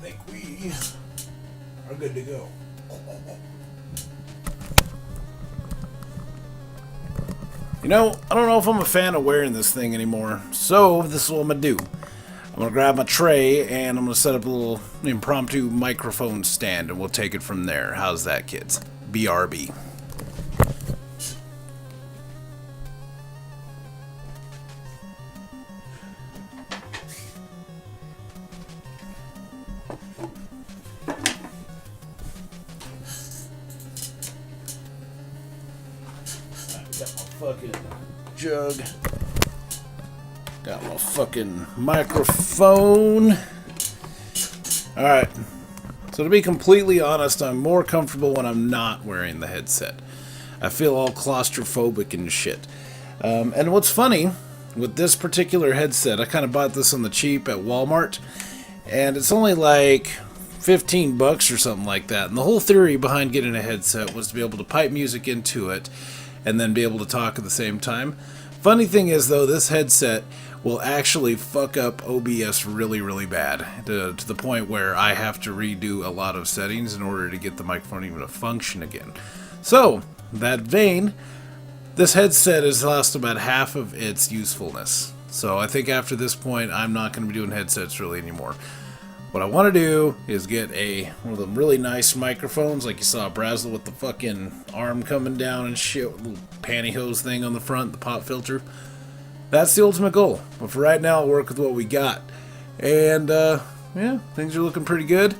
think we are good to go. You know, I don't know if I'm a fan of wearing this thing anymore, so this is what I'm going to do. I'm going to grab my tray, and I'm going to set up a little impromptu microphone stand, and we'll take it from there. How's that, kids? BRB. Got my fucking jug. Got my fucking microphone. Alright. So to be completely honest, I'm more comfortable when I'm not wearing the headset. I feel all claustrophobic and shit. And what's funny, with this particular headset, I kind of bought this on the cheap at Walmart. And it's only like $15 or something like that. And the whole theory behind getting a headset was to be able to pipe music into it and then be able to talk at the same time. Funny thing is, though, this headset will actually fuck up OBS really, really bad, to the point where I have to redo a lot of settings in order to get the microphone even to function again. So, that vein, this headset has lost about half of its usefulness. So I think after this point, I'm not going to be doing headsets really anymore. What I want to do is get one of them really nice microphones, like you saw Brazzle with the fucking arm coming down and shit, with a little pantyhose thing on the front, the pop filter. That's the ultimate goal. But for right now, I'll work with what we got. And, yeah, things are looking pretty good.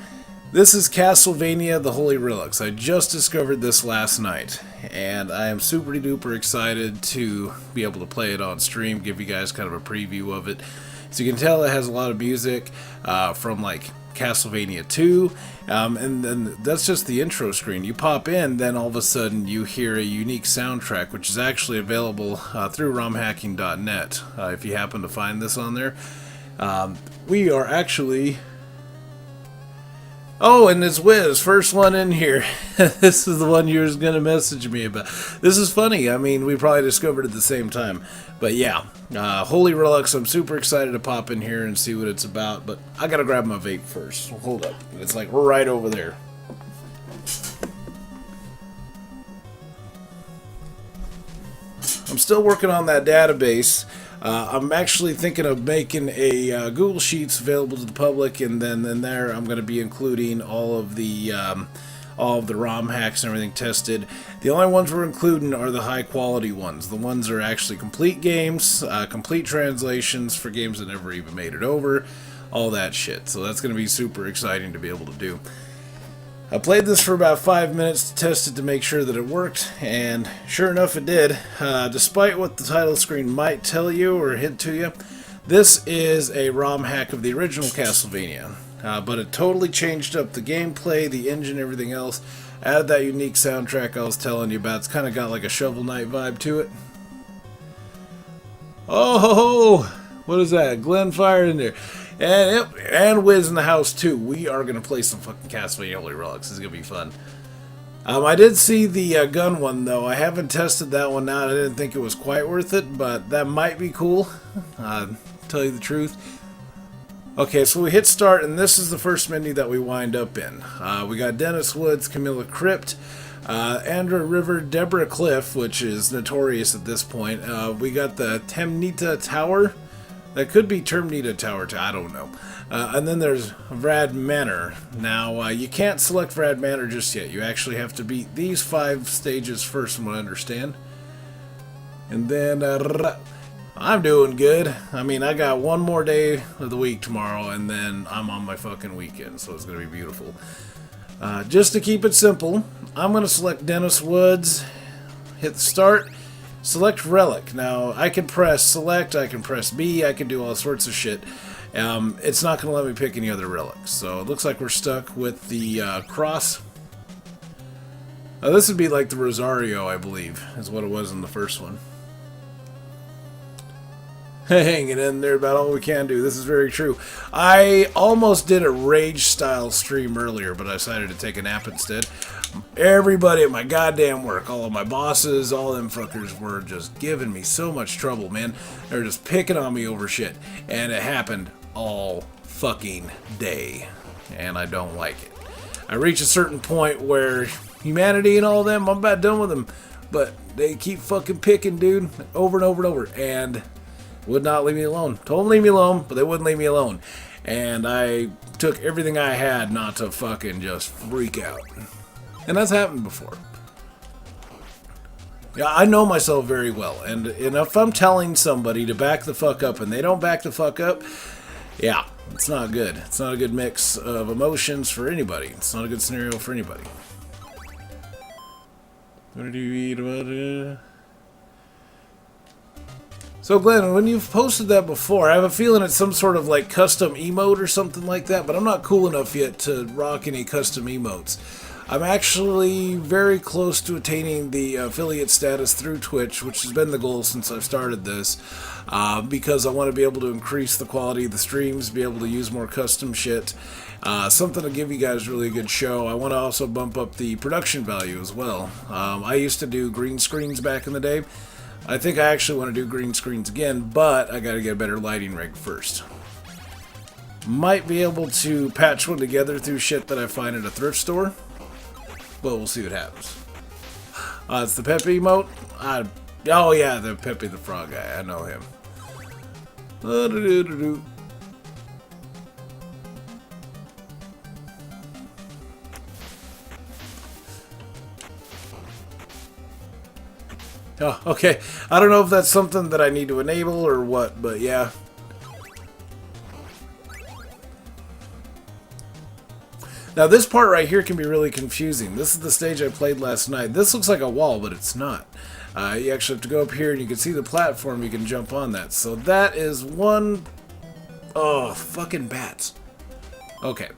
This is Castlevania, the Holy Relics. I just discovered this last night, and I am super duper excited to be able to play it on stream, give you guys kind of a preview of it. So you can tell it has a lot of music from like Castlevania 2, and then that's just the intro screen. You pop in, then all of a sudden you hear a unique soundtrack, which is actually available through romhacking.net. If you happen to find this on there, we are actually... Oh, and it's Wiz, first one in here. This is the one you was going to message me about. This is funny. I mean, we probably discovered it at the same time. But yeah, Holy Relics, I'm super excited to pop in here and see what it's about. But I got to grab my vape first. Hold up. It's like right over there. I'm still working on that database. I'm actually thinking of making a Google Sheets available to the public, and then in there I'm going to be including all of the ROM hacks and everything tested. The only ones we're including are the high quality ones. The ones that are actually complete games, complete translations for games that never even made it over, all that shit. So that's going to be super exciting to be able to do. I played this for about 5 minutes to test it to make sure that it worked, and sure enough it did. Despite what the title screen might tell you or hint to you, this is a ROM hack of the original Castlevania. But it totally changed up the gameplay, the engine, everything else. Added that unique soundtrack I was telling you about. It's kind of got like a Shovel Knight vibe to it. Oh, what is that? Glenn fired in there. And Wiz in the house too. We are going to play some fucking Castlevania Holy Relics. This is going to be fun. I did see the gun one though. I haven't tested that one out. I didn't think it was quite worth it, but that might be cool. Tell you the truth. Okay, so we hit start, and this is the first menu that we wind up in. We got Dennis Woods, Camilla Crypt, Andra River, Deborah Cliff, which is notorious at this point. We got the Temnita Tower. That could be Termnita Tower, I don't know. And then there's Vrad Manor. Now, you can't select Vrad Manor just yet. You actually have to beat these 5 stages first, from what I understand. And then, I'm doing good. I mean, I got one more day of the week tomorrow, and then I'm on my fucking weekend, so it's going to be beautiful. Just to keep it simple, I'm going to select Dennis Woods, hit start. Select Relic. Now, I can press select, I can press B, I can do all sorts of shit. It's not going to let me pick any other relics. So it looks like we're stuck with the cross. This would be like the Rosario, I believe, is what it was in the first one. Hanging in there about all we can do. This is very true. I almost did a rage-style stream earlier, but I decided to take a nap instead. Everybody at my goddamn work, all of my bosses, all them fuckers were just giving me so much trouble, man. They were just picking on me over shit. And it happened all fucking day. and I don't like it. I reach a certain point where humanity and all them, I'm about done with them, but they keep fucking picking, dude, over and over and over, and would not leave me alone. Told them leave me alone, but they wouldn't leave me alone. And I took everything I had not to fucking just freak out. And that's happened before. Yeah, I know myself very well. And if I'm telling somebody to back the fuck up and they don't back the fuck up, yeah, it's not good. It's not a good mix of emotions for anybody. It's not a good scenario for anybody. What did you eat about it? So Glenn, when you've posted that before, I have a feeling it's some sort of like custom emote or something like that, but I'm not cool enough yet to rock any custom emotes. I'm actually very close to attaining the affiliate status through Twitch, which has been the goal since I've started this, because I want to be able to increase the quality of the streams, be able to use more custom shit, something to give you guys really a good show. I want to also bump up the production value as well. I used to do green screens back in the day. I think I actually want to do green screens again, but I got to get a better lighting rig first. Might be able to patch one together through shit that I find at a thrift store, but we'll see what happens. It's the Pepe emote. Oh yeah, the Pepe the Frog guy. I know him. Oh, okay. I don't know if that's something that I need to enable or what, but yeah. Now this part right here can be really confusing. This is the stage I played last night. This looks like a wall, but it's not. You actually have to go up here and you can see the platform. You can jump on that. So that is one... Oh, fucking bats. Okay.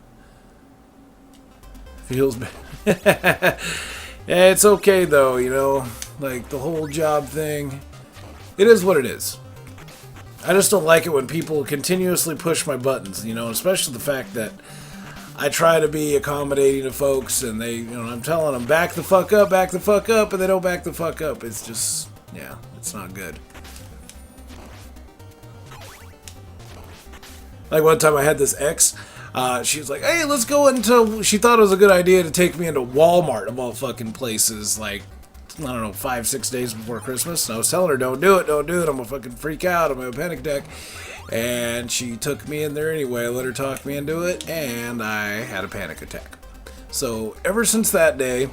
Feels bad. Yeah, it's okay though, you know. Like, the whole job thing. It is what it is. I just don't like it when people continuously push my buttons, you know, especially the fact that I try to be accommodating to folks and they, you know, I'm telling them, back the fuck up, and they don't back the fuck up. It's just, yeah, it's not good. Like one time I had this ex, she was like, hey, let's go into, she thought it was a good idea to take me into Walmart of all fucking places, like, I don't know, 5-6 days before Christmas. And I was telling her, don't do it, I'm gonna fucking freak out, I'm gonna have a panic attack. And she took me in there anyway, I let her talk me into it, and I had a panic attack. So ever since that day,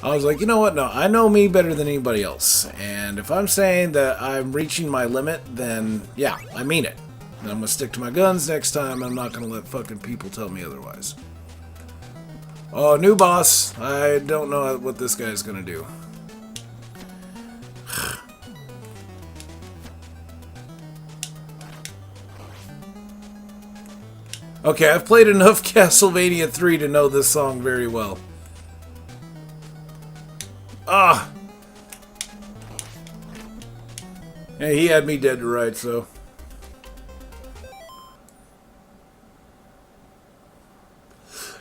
I was like, you know what, no, I know me better than anybody else. And if I'm saying that I'm reaching my limit, then yeah, I mean it. And I'm gonna stick to my guns next time, I'm not gonna let fucking people tell me otherwise. Oh, new boss. I don't know what this guy's gonna do. Okay, I've played enough Castlevania 3 to know this song very well. Ah! Hey, he had me dead to rights, so.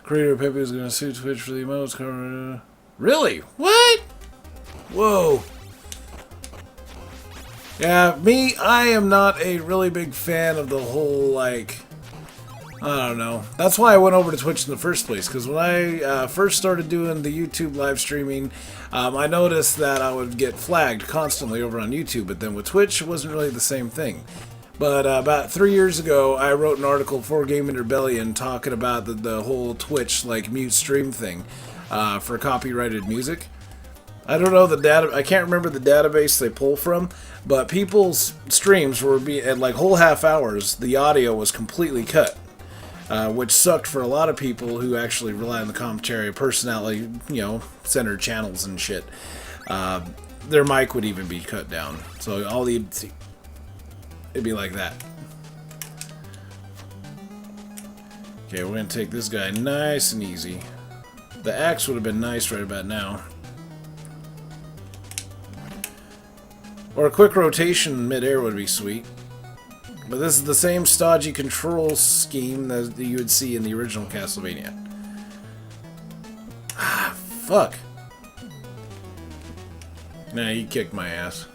Creator Pepe is going to sue Twitch for the emotes. Really? What? Whoa. Yeah, me, I am not a really big fan of the whole, like... I don't know. That's why I went over to Twitch in the first place, because when I first started doing the YouTube live streaming, I noticed that I would get flagged constantly over on YouTube, but then with Twitch, it wasn't really the same thing. But about 3 years ago, I wrote an article for Gaming Rebellion talking about the whole Twitch, like, mute stream thing for copyrighted music. I don't know the data, I can't remember the database they pull from, but people's streams were at like whole half hours, the audio was completely cut. Which sucked for a lot of people who actually rely on the commentary, personality, you know, centered channels and shit. Their mic would even be cut down. So all you'd see, it'd be like that. Okay, we're gonna take this guy nice and easy. The axe would have been nice right about now. Or a quick rotation mid-air would be sweet. But this is the same stodgy control scheme that you would see in the original Castlevania. Ah, fuck. Nah, he kicked my ass.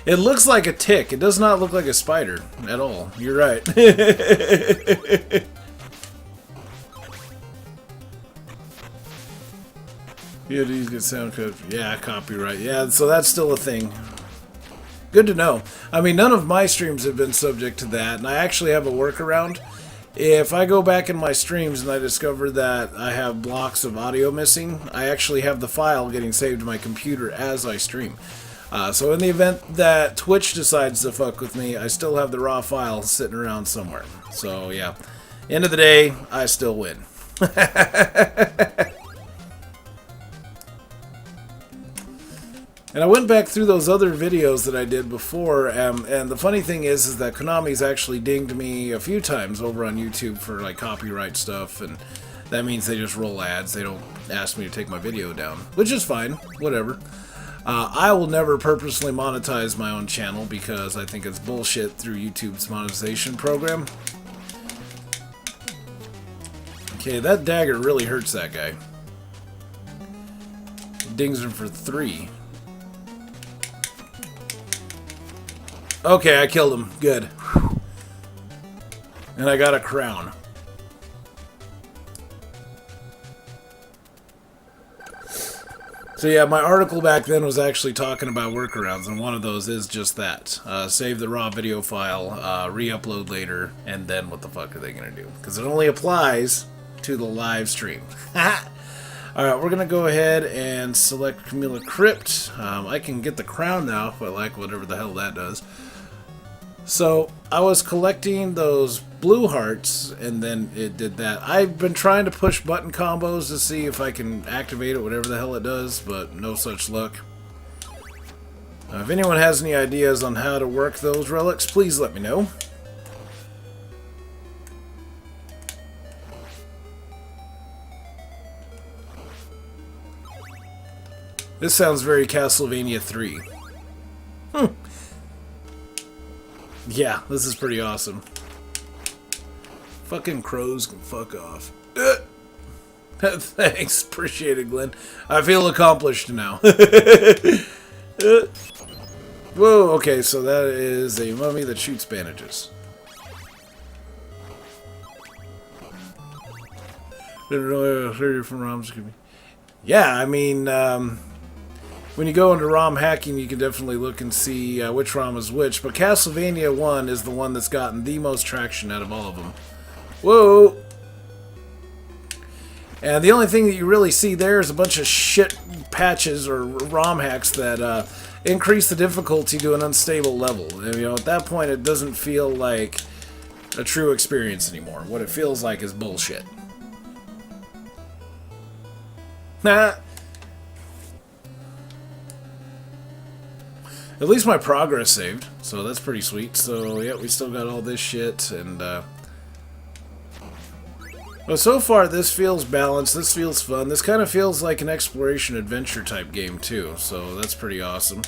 It looks like a tick. It does not look like a spider at all. You're right. Yeah, these get sound code. Yeah, copyright. Yeah, so that's still a thing. Good to know. I mean, none of my streams have been subject to that, and I actually have a workaround. If I go back in my streams and I discover that I have blocks of audio missing, I actually have the file getting saved to my computer as I stream. So in the event that Twitch decides to fuck with me, I still have the raw file sitting around somewhere. So yeah, end of the day, I still win. And I went back through those other videos that I did before, and the funny thing is that Konami's actually dinged me a few times over on YouTube for like copyright stuff, and that means they just roll ads. They don't ask me to take my video down, which is fine, whatever. I will never purposely monetize my own channel because I think it's bullshit through YouTube's monetization program. Okay, that dagger really hurts that guy. Dings him for 3. Okay, I killed him. Good. And I got a crown. So yeah, my article back then was actually talking about workarounds, and one of those is just that. Save the raw video file, re-upload later, and then what the fuck are they going to do? Because it only applies to the live stream. Alright, we're going to go ahead and select Camilla Crypt. I can get the crown now if I like whatever the hell that does. So, I was collecting those blue hearts, and then it did that. I've been trying to push button combos to see if I can activate it, whatever the hell it does, but no such luck. If anyone has any ideas on how to work those relics, please let me know. This sounds very Castlevania 3. Yeah, this is pretty awesome. Fucking crows can fuck off. Thanks, appreciate it, Glenn. I feel accomplished now. Whoa, okay, so that is a mummy that shoots bandages. From ROMs. Yeah, I mean, when you go into ROM hacking, you can definitely look and see which ROM is which, but Castlevania 1 is the one that's gotten the most traction out of all of them. Whoa! And the only thing that you really see there is a bunch of shit patches or ROM hacks that increase the difficulty to an unstable level. And, you know, at that point, it doesn't feel like a true experience anymore. What it feels like is bullshit. Nah. At least my progress saved, so that's pretty sweet. So, yeah, we still got all this shit, and, well, so far, this feels balanced, this feels fun. This kind of feels like an exploration-adventure type game, too, so that's pretty awesome.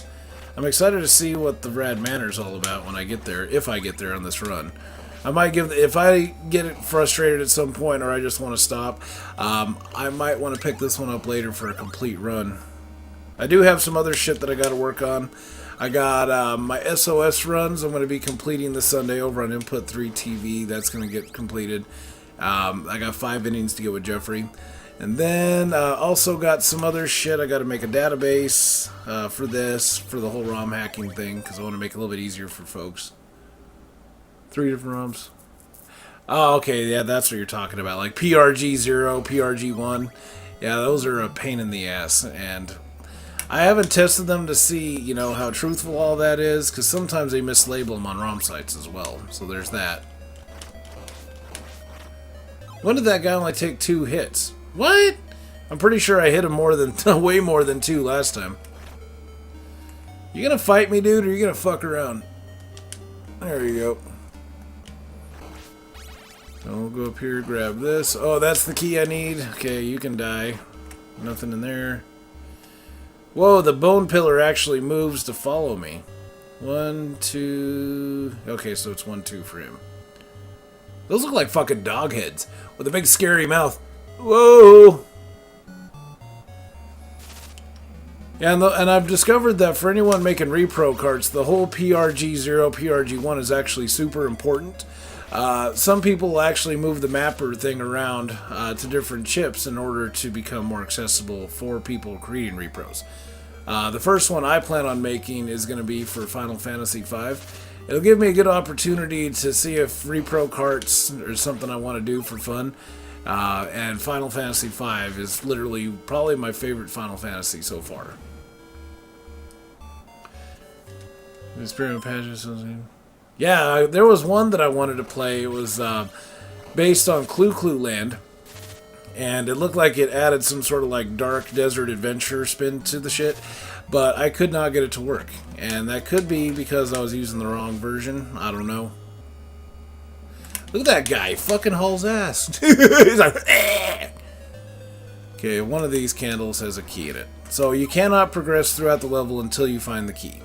I'm excited to see what the Rad Manor's all about when I get there, if I get there on this run. I might give, if I get frustrated at some point, or I just want to stop, I might want to pick this one up later for a complete run. I do have some other shit that I got to work on. I got my SOS runs I'm going to be completing this Sunday over on Input 3 TV. That's going to get completed. I got 5 innings to get with Jeffrey. And then also got some other shit. I got to make a database for this, for the whole ROM hacking thing, because I want to make it a little bit easier for folks. 3 different ROMs. Oh, okay, yeah, that's what you're talking about. Like PRG0, PRG1. Yeah, those are a pain in the ass, and I haven't tested them to see, you know, how truthful all that is, because sometimes they mislabel them on ROM sites as well, so there's that. When did that guy only take 2 hits? What? I'm pretty sure I hit him more than, way more than 2 last time. You gonna fight me, dude, or you gonna fuck around? There you go. So we'll go up here, grab this. Oh, that's the key I need. Okay, you can die. Nothing in there. Whoa, the bone pillar actually moves to follow me. 1, 2... Okay, so it's 1, 2 for him. Those look like fucking dog heads with a big scary mouth. Whoa! Yeah, and I've discovered that for anyone making repro carts, the whole PRG0, PRG1 is actually super important. Some people will actually move the mapper thing around to different chips in order to become more accessible for people creating repros. The first one I plan on making is going to be for Final Fantasy V. It'll give me a good opportunity to see if repro carts are something I want to do for fun. And Final Fantasy V is literally probably my favorite Final Fantasy so far. Experiment patches. Yeah, there was one that I wanted to play. It was based on Clue Land. And it looked like it added some sort of like dark desert adventure spin to the shit. But I could not get it to work. And that could be because I was using the wrong version. I don't know. Look at that guy. He fucking hauls ass. He's like, eh. Okay, one of these candles has a key in it. So you cannot progress throughout the level until you find the key.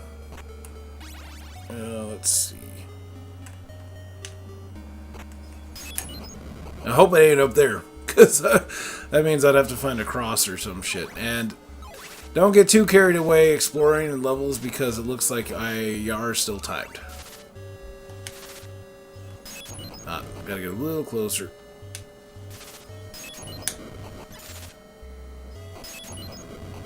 Let's see. I hope it ain't up there. Because that means I'd have to find a cross or some shit. And don't get too carried away exploring in levels because it looks like you are still timed. Gotta get a little closer.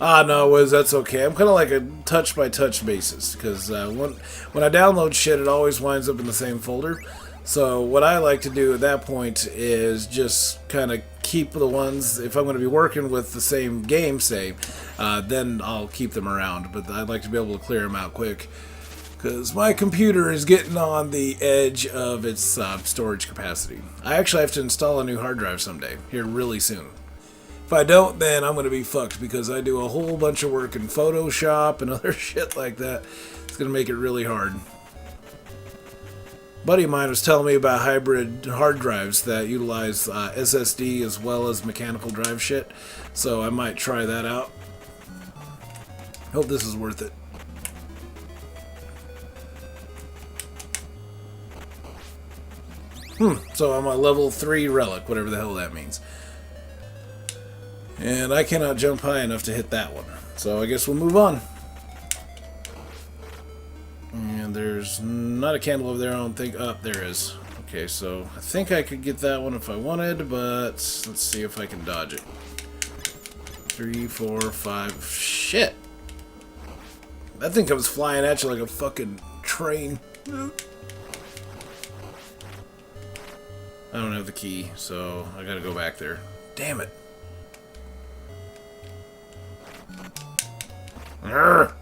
No, that's okay. I'm kind of like a touch-by-touch basis, because when I download shit, it always winds up in the same folder. So what I like to do at that point is just kind of keep the ones, if I'm going to be working with the same game, say, then I'll keep them around. But I'd like to be able to clear them out quick, because my computer is getting on the edge of its storage capacity. I actually have to install a new hard drive someday, here really soon. If I don't, then I'm going to be fucked, because I do a whole bunch of work in Photoshop and other shit like that. It's going to make it really hard. A buddy of mine was telling me about hybrid hard drives that utilize SSD as well as mechanical drive shit, so I might try that out. Hope this is worth it. So I'm a level 3 relic, whatever the hell that means. And I cannot jump high enough to hit that one. So I guess we'll move on. And there's not a candle over there, I don't think. Oh, there is. Okay, so I think I could get that one if I wanted, but let's see if I can dodge it. 3, 4, 5. Shit! That thing comes flying at you like a fucking train. I don't have the key, so I gotta go back there. Damn it. Arrgh.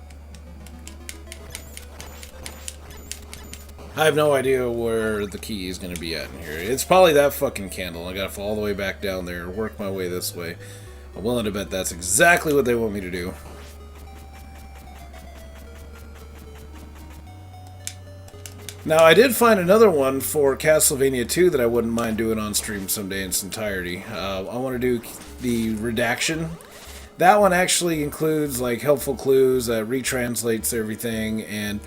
I have no idea where the key is going to be at in here. It's probably that fucking candle. I gotta fall all the way back down there and work my way this way. I'm willing to bet that's exactly what they want me to do. Now, I did find another one for Castlevania 2 that I wouldn't mind doing on stream someday in its entirety. I want to do the redaction. That one actually includes like helpful clues, retranslates everything, and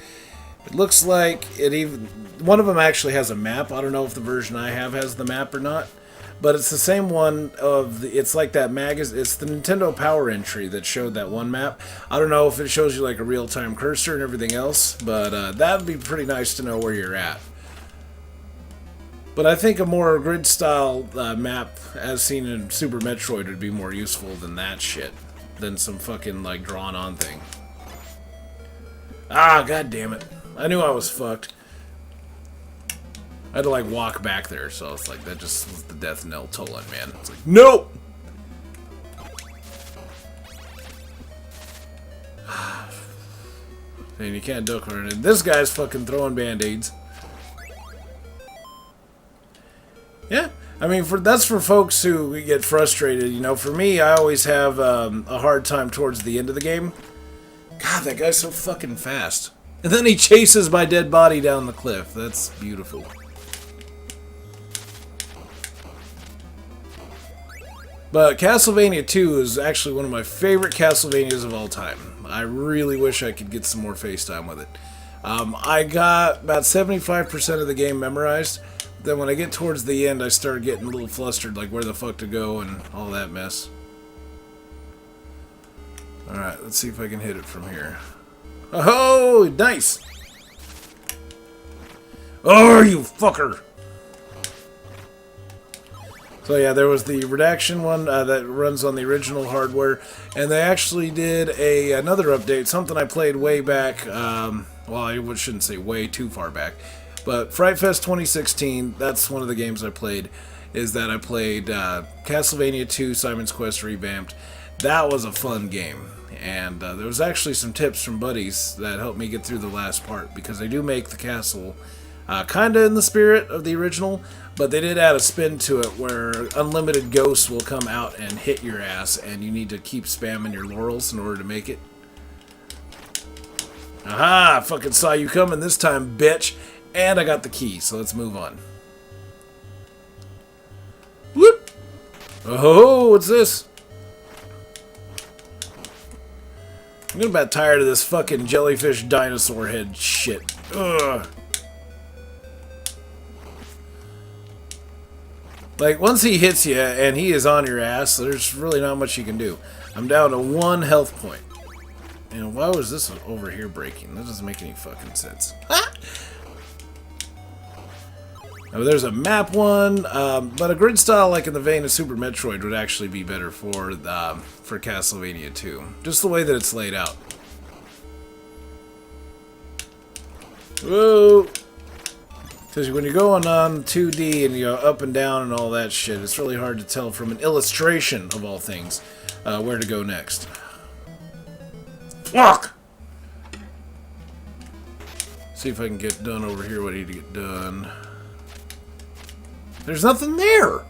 it looks like it even... One of them actually has a map. I don't know if the version I have has the map or not. But it's the same one of... It's like that magazine... It's the Nintendo Power entry that showed that one map. I don't know if it shows you like a real-time cursor and everything else. But that would be pretty nice to know where you're at. But I think a more grid-style map, as seen in Super Metroid, would be more useful than that shit. Than some fucking, like, drawn-on thing. Ah, god damn it. I knew I was fucked. I had to, like, walk back there, so it's like, that just was the death knell tolling, man. It's like, no! And you can't duck or anything. This guy's fucking throwing band-aids. Yeah, I mean, that's for folks who get frustrated, you know. For me, I always have a hard time towards the end of the game. God, that guy's so fucking fast. And then he chases my dead body down the cliff. That's beautiful. But Castlevania 2 is actually one of my favorite Castlevanias of all time. I really wish I could get some more FaceTime with it. I got about 75% of the game memorized. Then when I get towards the end, I start getting a little flustered, like where the fuck to go and all that mess. Alright, let's see if I can hit it from here. Oh, nice! Oh, you fucker! So yeah, there was the redaction one that runs on the original hardware, and they actually did another update, something I played way back, well, I shouldn't say way too far back, but Fright Fest 2016, that's one of the games I played, is that I played Castlevania 2 Simon's Quest Revamped. That was a fun game, and there was actually some tips from buddies that helped me get through the last part, because they do make the castle kind of in the spirit of the original, but they did add a spin to it where unlimited ghosts will come out and hit your ass, and you need to keep spamming your laurels in order to make it. Aha! I fucking saw you coming this time, bitch! And I got the key, so let's move on. Whoop! Oh, what's this? I'm getting about tired of this fucking jellyfish dinosaur head shit. Ugh. Like, once he hits you and he is on your ass, there's really not much you can do. I'm down to 1 health point. And why was this over here breaking? That doesn't make any fucking sense. Now, there's a map one, but a grid style like in the vein of Super Metroid would actually be better for Castlevania 2. Just the way that it's laid out. Whoa! Because when you're going on 2D and you go up and down and all that shit, it's really hard to tell from an illustration, of all things, where to go next. Fuck! See if I can get done over here what I need to get done. There's nothing there!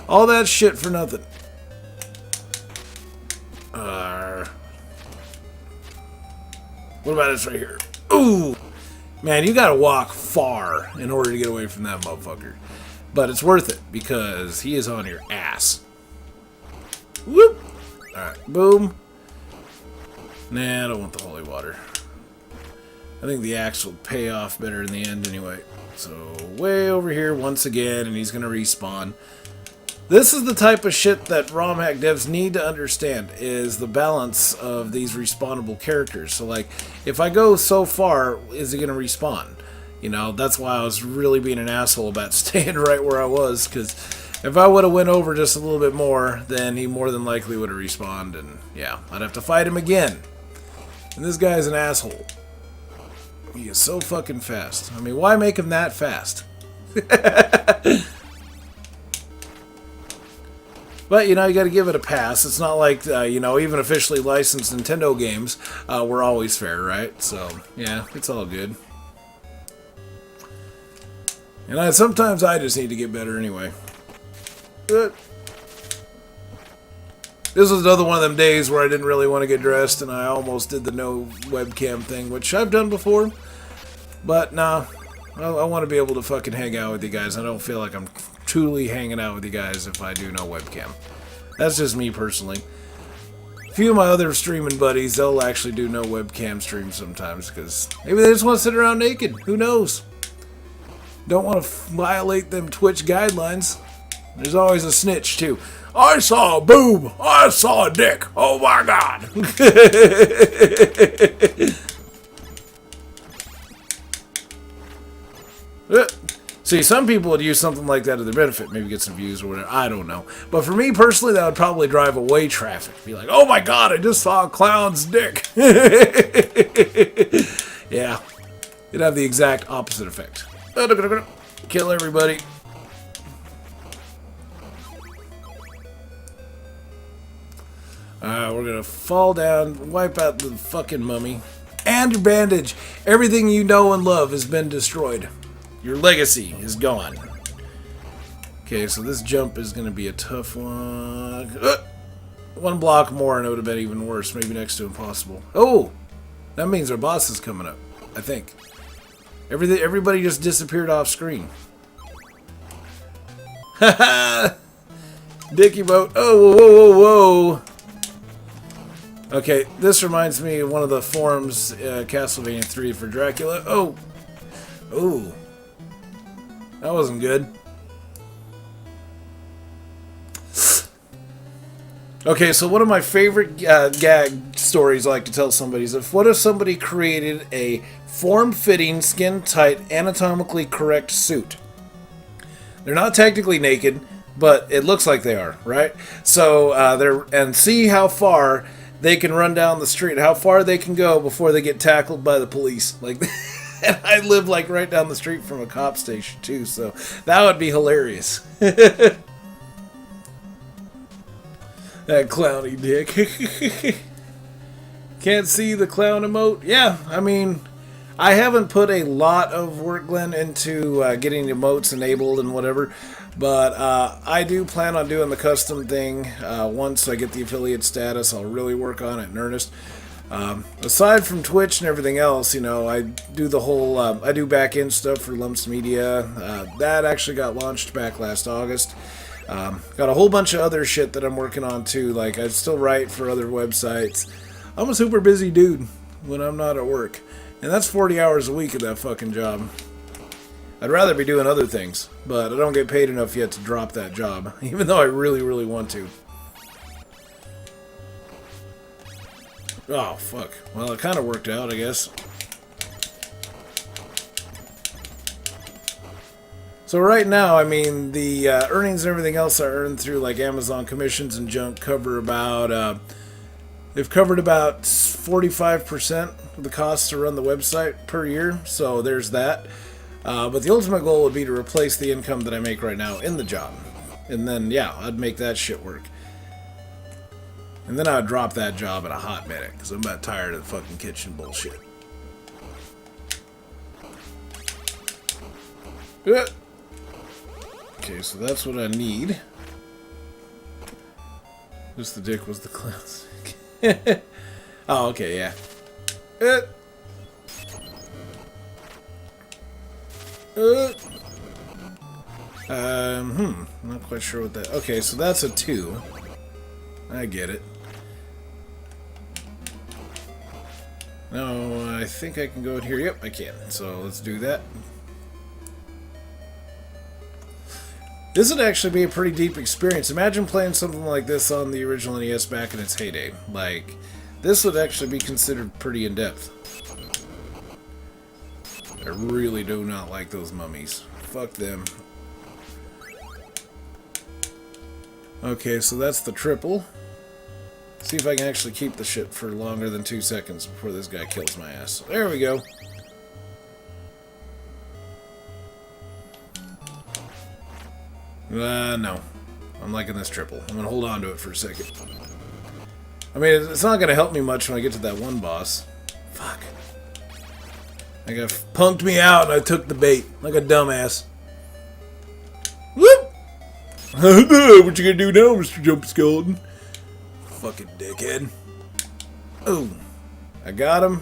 All that shit for nothing. What about this right here? Ooh! Man, you gotta walk far in order to get away from that motherfucker. But it's worth it, because he is on your ass. Whoop! Alright, boom. Nah, I don't want the holy water. I think the axe will pay off better in the end anyway. So, way over here once again, and he's gonna respawn. This is the type of shit that ROM hack devs need to understand, is the balance of these respawnable characters. So, like, if I go so far, is he going to respawn? You know, that's why I was really being an asshole about staying right where I was, because if I would have went over just a little bit more, then he more than likely would have respawned, and yeah, I'd have to fight him again. And this guy's an asshole. He is so fucking fast. I mean, why make him that fast? But, you know, you gotta give it a pass. It's not like, you know, even officially licensed Nintendo games were always fair, right? So, yeah, it's all good. And sometimes I just need to get better anyway. But this was another one of them days where I didn't really want to get dressed, and I almost did the no webcam thing, which I've done before. But, nah, I want to be able to fucking hang out with you guys. I don't feel like I'm truly hanging out with you guys if I do no webcam. That's just me personally. A few of my other streaming buddies, they'll actually do no webcam streams sometimes because maybe they just want to sit around naked. Who knows? Don't want to violate them Twitch guidelines. There's always a snitch too. I saw a boob. I saw a dick. Oh my god. See, some people would use something like that to their benefit, maybe get some views or whatever, I don't know. But for me personally, that would probably drive away traffic. Be like, oh my god, I just saw a clown's dick. Yeah, it'd have the exact opposite effect. Kill everybody. We're gonna fall down, wipe out the fucking mummy. And your bandage. Everything you know and love has been destroyed. Your legacy is gone. Okay, so this jump is going to be a tough one. One block more and it would have been even worse. Maybe next to impossible. Oh! That means our boss is coming up. I think. Everybody just disappeared off screen. Haha! Dicky boat. Oh, whoa, whoa, whoa! Okay, this reminds me of one of the forums, Castlevania 3 for Dracula. Oh! Ooh. That wasn't good. Okay, so one of my favorite gag stories I like to tell somebody is what if somebody created a form-fitting, skin-tight, anatomically correct suit? They're not technically naked, but it looks like they are, right? So and see how far they can run down the street, how far they can go before they get tackled by the police. Like, and I live like right down the street from a cop station too, so that would be hilarious. That clowny dick. Can't see the clown emote? Yeah, I mean, I haven't put a lot of work, Glenn, into getting emotes enabled and whatever, but I do plan on doing the custom thing. Once I get the affiliate status, I'll really work on it in earnest. Aside from Twitch and everything else, you know, I do the whole, I do back-end stuff for Lumpz Media. That actually got launched back last August. Got a whole bunch of other shit that I'm working on too, like I still write for other websites. I'm a super busy dude when I'm not at work. And that's 40 hours a week of that fucking job. I'd rather be doing other things, but I don't get paid enough yet to drop that job, even though I really, really want to. Oh, fuck. Well, it kind of worked out, I guess. So right now, I mean, the earnings and everything else I earn through, like, Amazon commissions and junk cover about, they've covered about 45% of the costs to run the website per year, so there's that. But the ultimate goal would be to replace the income that I make right now in the job. And then, yeah, I'd make that shit work. And then I'd drop that job in a hot minute, because I'm about tired of the fucking kitchen bullshit. Okay, so that's what I need. Just the dick was the clown's dick. Oh, okay, yeah. Not quite sure what that... Okay, so that's a 2. I get it. No, I think I can go in here. Yep, I can. So let's do that. This would actually be a pretty deep experience. Imagine playing something like this on the original NES back in its heyday. Like, this would actually be considered pretty in-depth. I really do not like those mummies. Fuck them. Okay, so that's the triple. See if I can actually keep the shit for longer than 2 seconds before this guy kills my ass. There we go. No. I'm liking this triple. I'm gonna hold on to it for a second. I mean, it's not gonna help me much when I get to that one boss. Fuck. That guy punked me out and I took the bait. Like a dumbass. Whoop! What you gonna do now, Mr. Jump Skeleton? Fucking dickhead. Oh, I got him.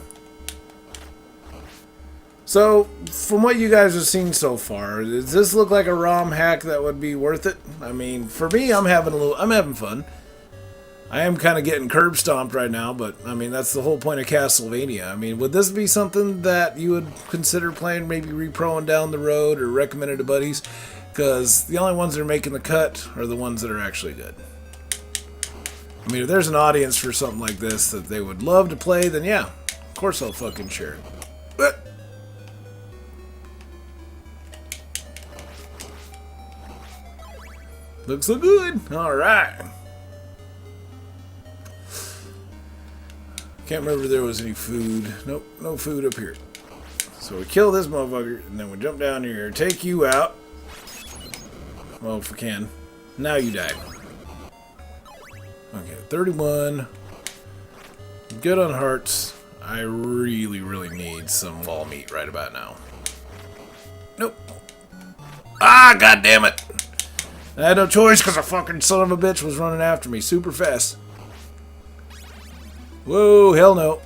So, from what you guys have seen so far, does this look like a ROM hack that would be worth it? I mean, for me, I'm having fun. I am kind of getting curb stomped right now, but I mean, that's the whole point of Castlevania. I mean, would this be something that you would consider playing, maybe reproing down the road or recommend it to buddies? Because the only ones that are making the cut are the ones that are actually good. I mean, if there's an audience for something like this that they would love to play, then yeah, of course I'll fucking share it. But looks so good. Alright. Can't remember if there was any food. Nope, no food up here. So we kill this motherfucker, and then we jump down here, take you out. Well, if we can. Now you die. Okay, 31. Good on hearts. I really, really need some wall meat right about now. Nope. Ah, god damn it! I had no choice because a fucking son of a bitch was running after me super fast. Whoa, hell no.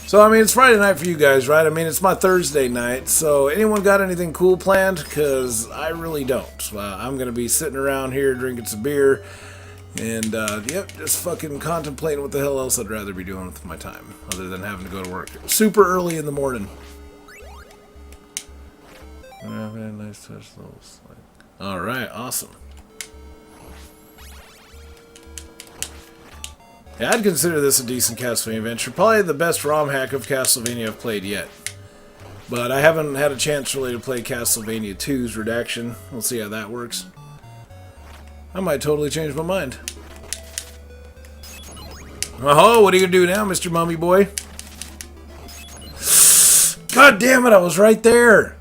So, I mean, it's Friday night for you guys, right? I mean, it's my Thursday night. So, anyone got anything cool planned? Because I really don't. I'm going to be sitting around here drinking some beer. And, yep, just fucking contemplating what the hell else I'd rather be doing with my time. Other than having to go to work super early in the morning. Nice touch those. Alright, awesome. Yeah, I'd consider this a decent Castlevania adventure. Probably the best ROM hack of Castlevania I've played yet. But I haven't had a chance really to play Castlevania 2's Redaction. We'll see how that works. I might totally change my mind. Oh, what are you gonna do now, Mr. Mummy Boy? God damn it, I was right there!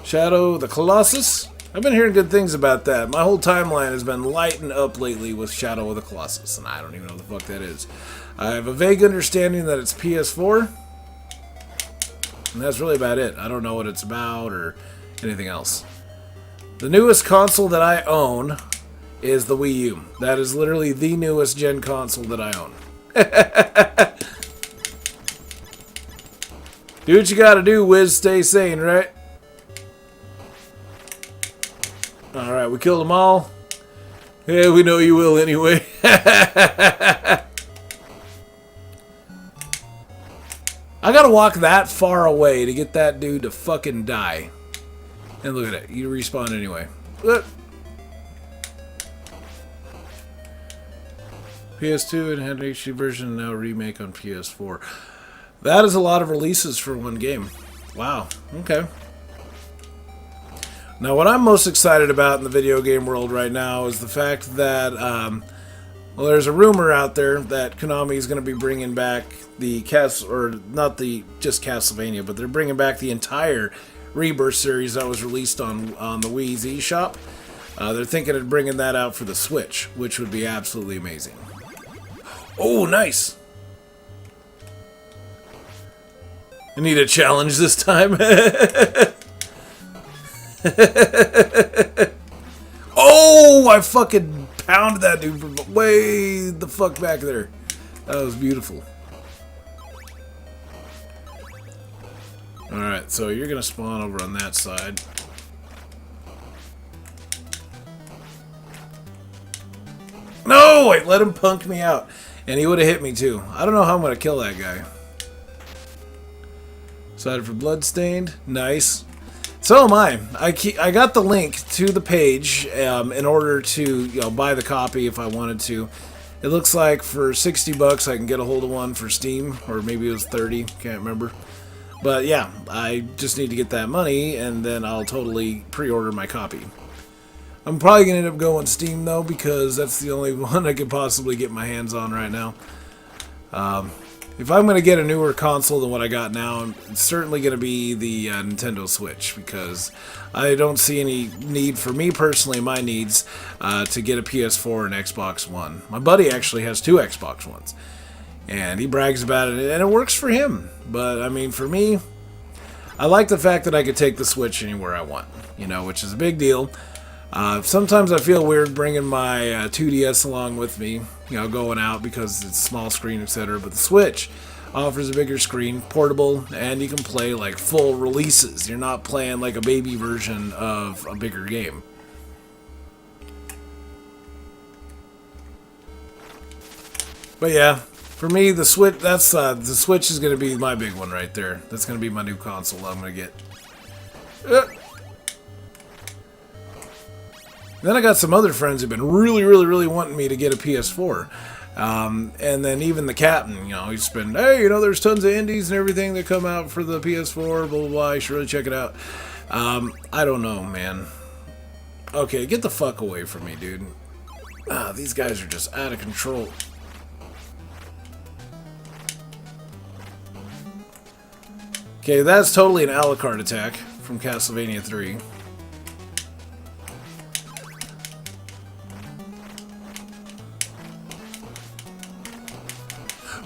Shadow the Colossus? I've been hearing good things about that. My whole timeline has been lighting up lately with Shadow of the Colossus, and I don't even know what the fuck that is. I have a vague understanding that it's PS4, and that's really about it. I don't know what it's about or anything else. The newest console that I own is the Wii U. That is literally the newest gen console that I own. Do what you gotta do, Wiz. Stay sane, right? Alright, we killed them all. Yeah, we know you will anyway. I gotta walk that far away to get that dude to fucking die. And look at it. You respawn anyway. Look. PS2 and had an HD version, now remake on PS4. That is a lot of releases for one game. Wow. Okay. Now, what I'm most excited about in the video game world right now is the fact that, well, there's a rumor out there that Konami is going to be bringing back the not just Castlevania, but they're bringing back the entire Rebirth series that was released on the Wii's eShop. They're thinking of bringing that out for the Switch, which would be absolutely amazing. Oh, nice! I need a challenge this time. Oh, I fucking pounded that dude from way the fuck back there. That was beautiful. Alright, so you're gonna spawn over on that side. No! Wait, let him punk me out. And he would have hit me too. I don't know how I'm gonna kill that guy. Excited for Bloodstained. Nice. So am I. I got the link to the page in order to buy the copy if I wanted to. It looks like for 60 bucks I can get a hold of one for Steam, or maybe it was 30, can't remember. But yeah, I just need to get that money and then I'll totally pre-order my copy. I'm probably going to end up going Steam though, because that's the only one I could possibly get my hands on right now. If I'm going to get a newer console than what I got now, it's certainly going to be the Nintendo Switch, because I don't see any need for me personally, my needs, to get a PS4 and Xbox One. My buddy actually has 2 Xbox Ones, and he brags about it, and it works for him. But, I mean, for me, I like the fact that I could take the Switch anywhere I want, which is a big deal. Sometimes I feel weird bringing my 2DS along with me, going out because it's small screen, etc. But the Switch offers a bigger screen, portable, and you can play like full releases. You're not playing like a baby version of a bigger game. But yeah, for me, the Switch, the Switch is going to be my big one right there. That's going to be my new console I'm going to get. Then I got some other friends who've been really wanting me to get a PS4. And then even the captain, he's been, hey, there's tons of indies and everything that come out for the PS4, blah, blah, blah, you should really check it out. I don't know, man. Okay, get the fuck away from me, dude. These guys are just out of control. Okay, that's totally an Alucard attack from Castlevania 3.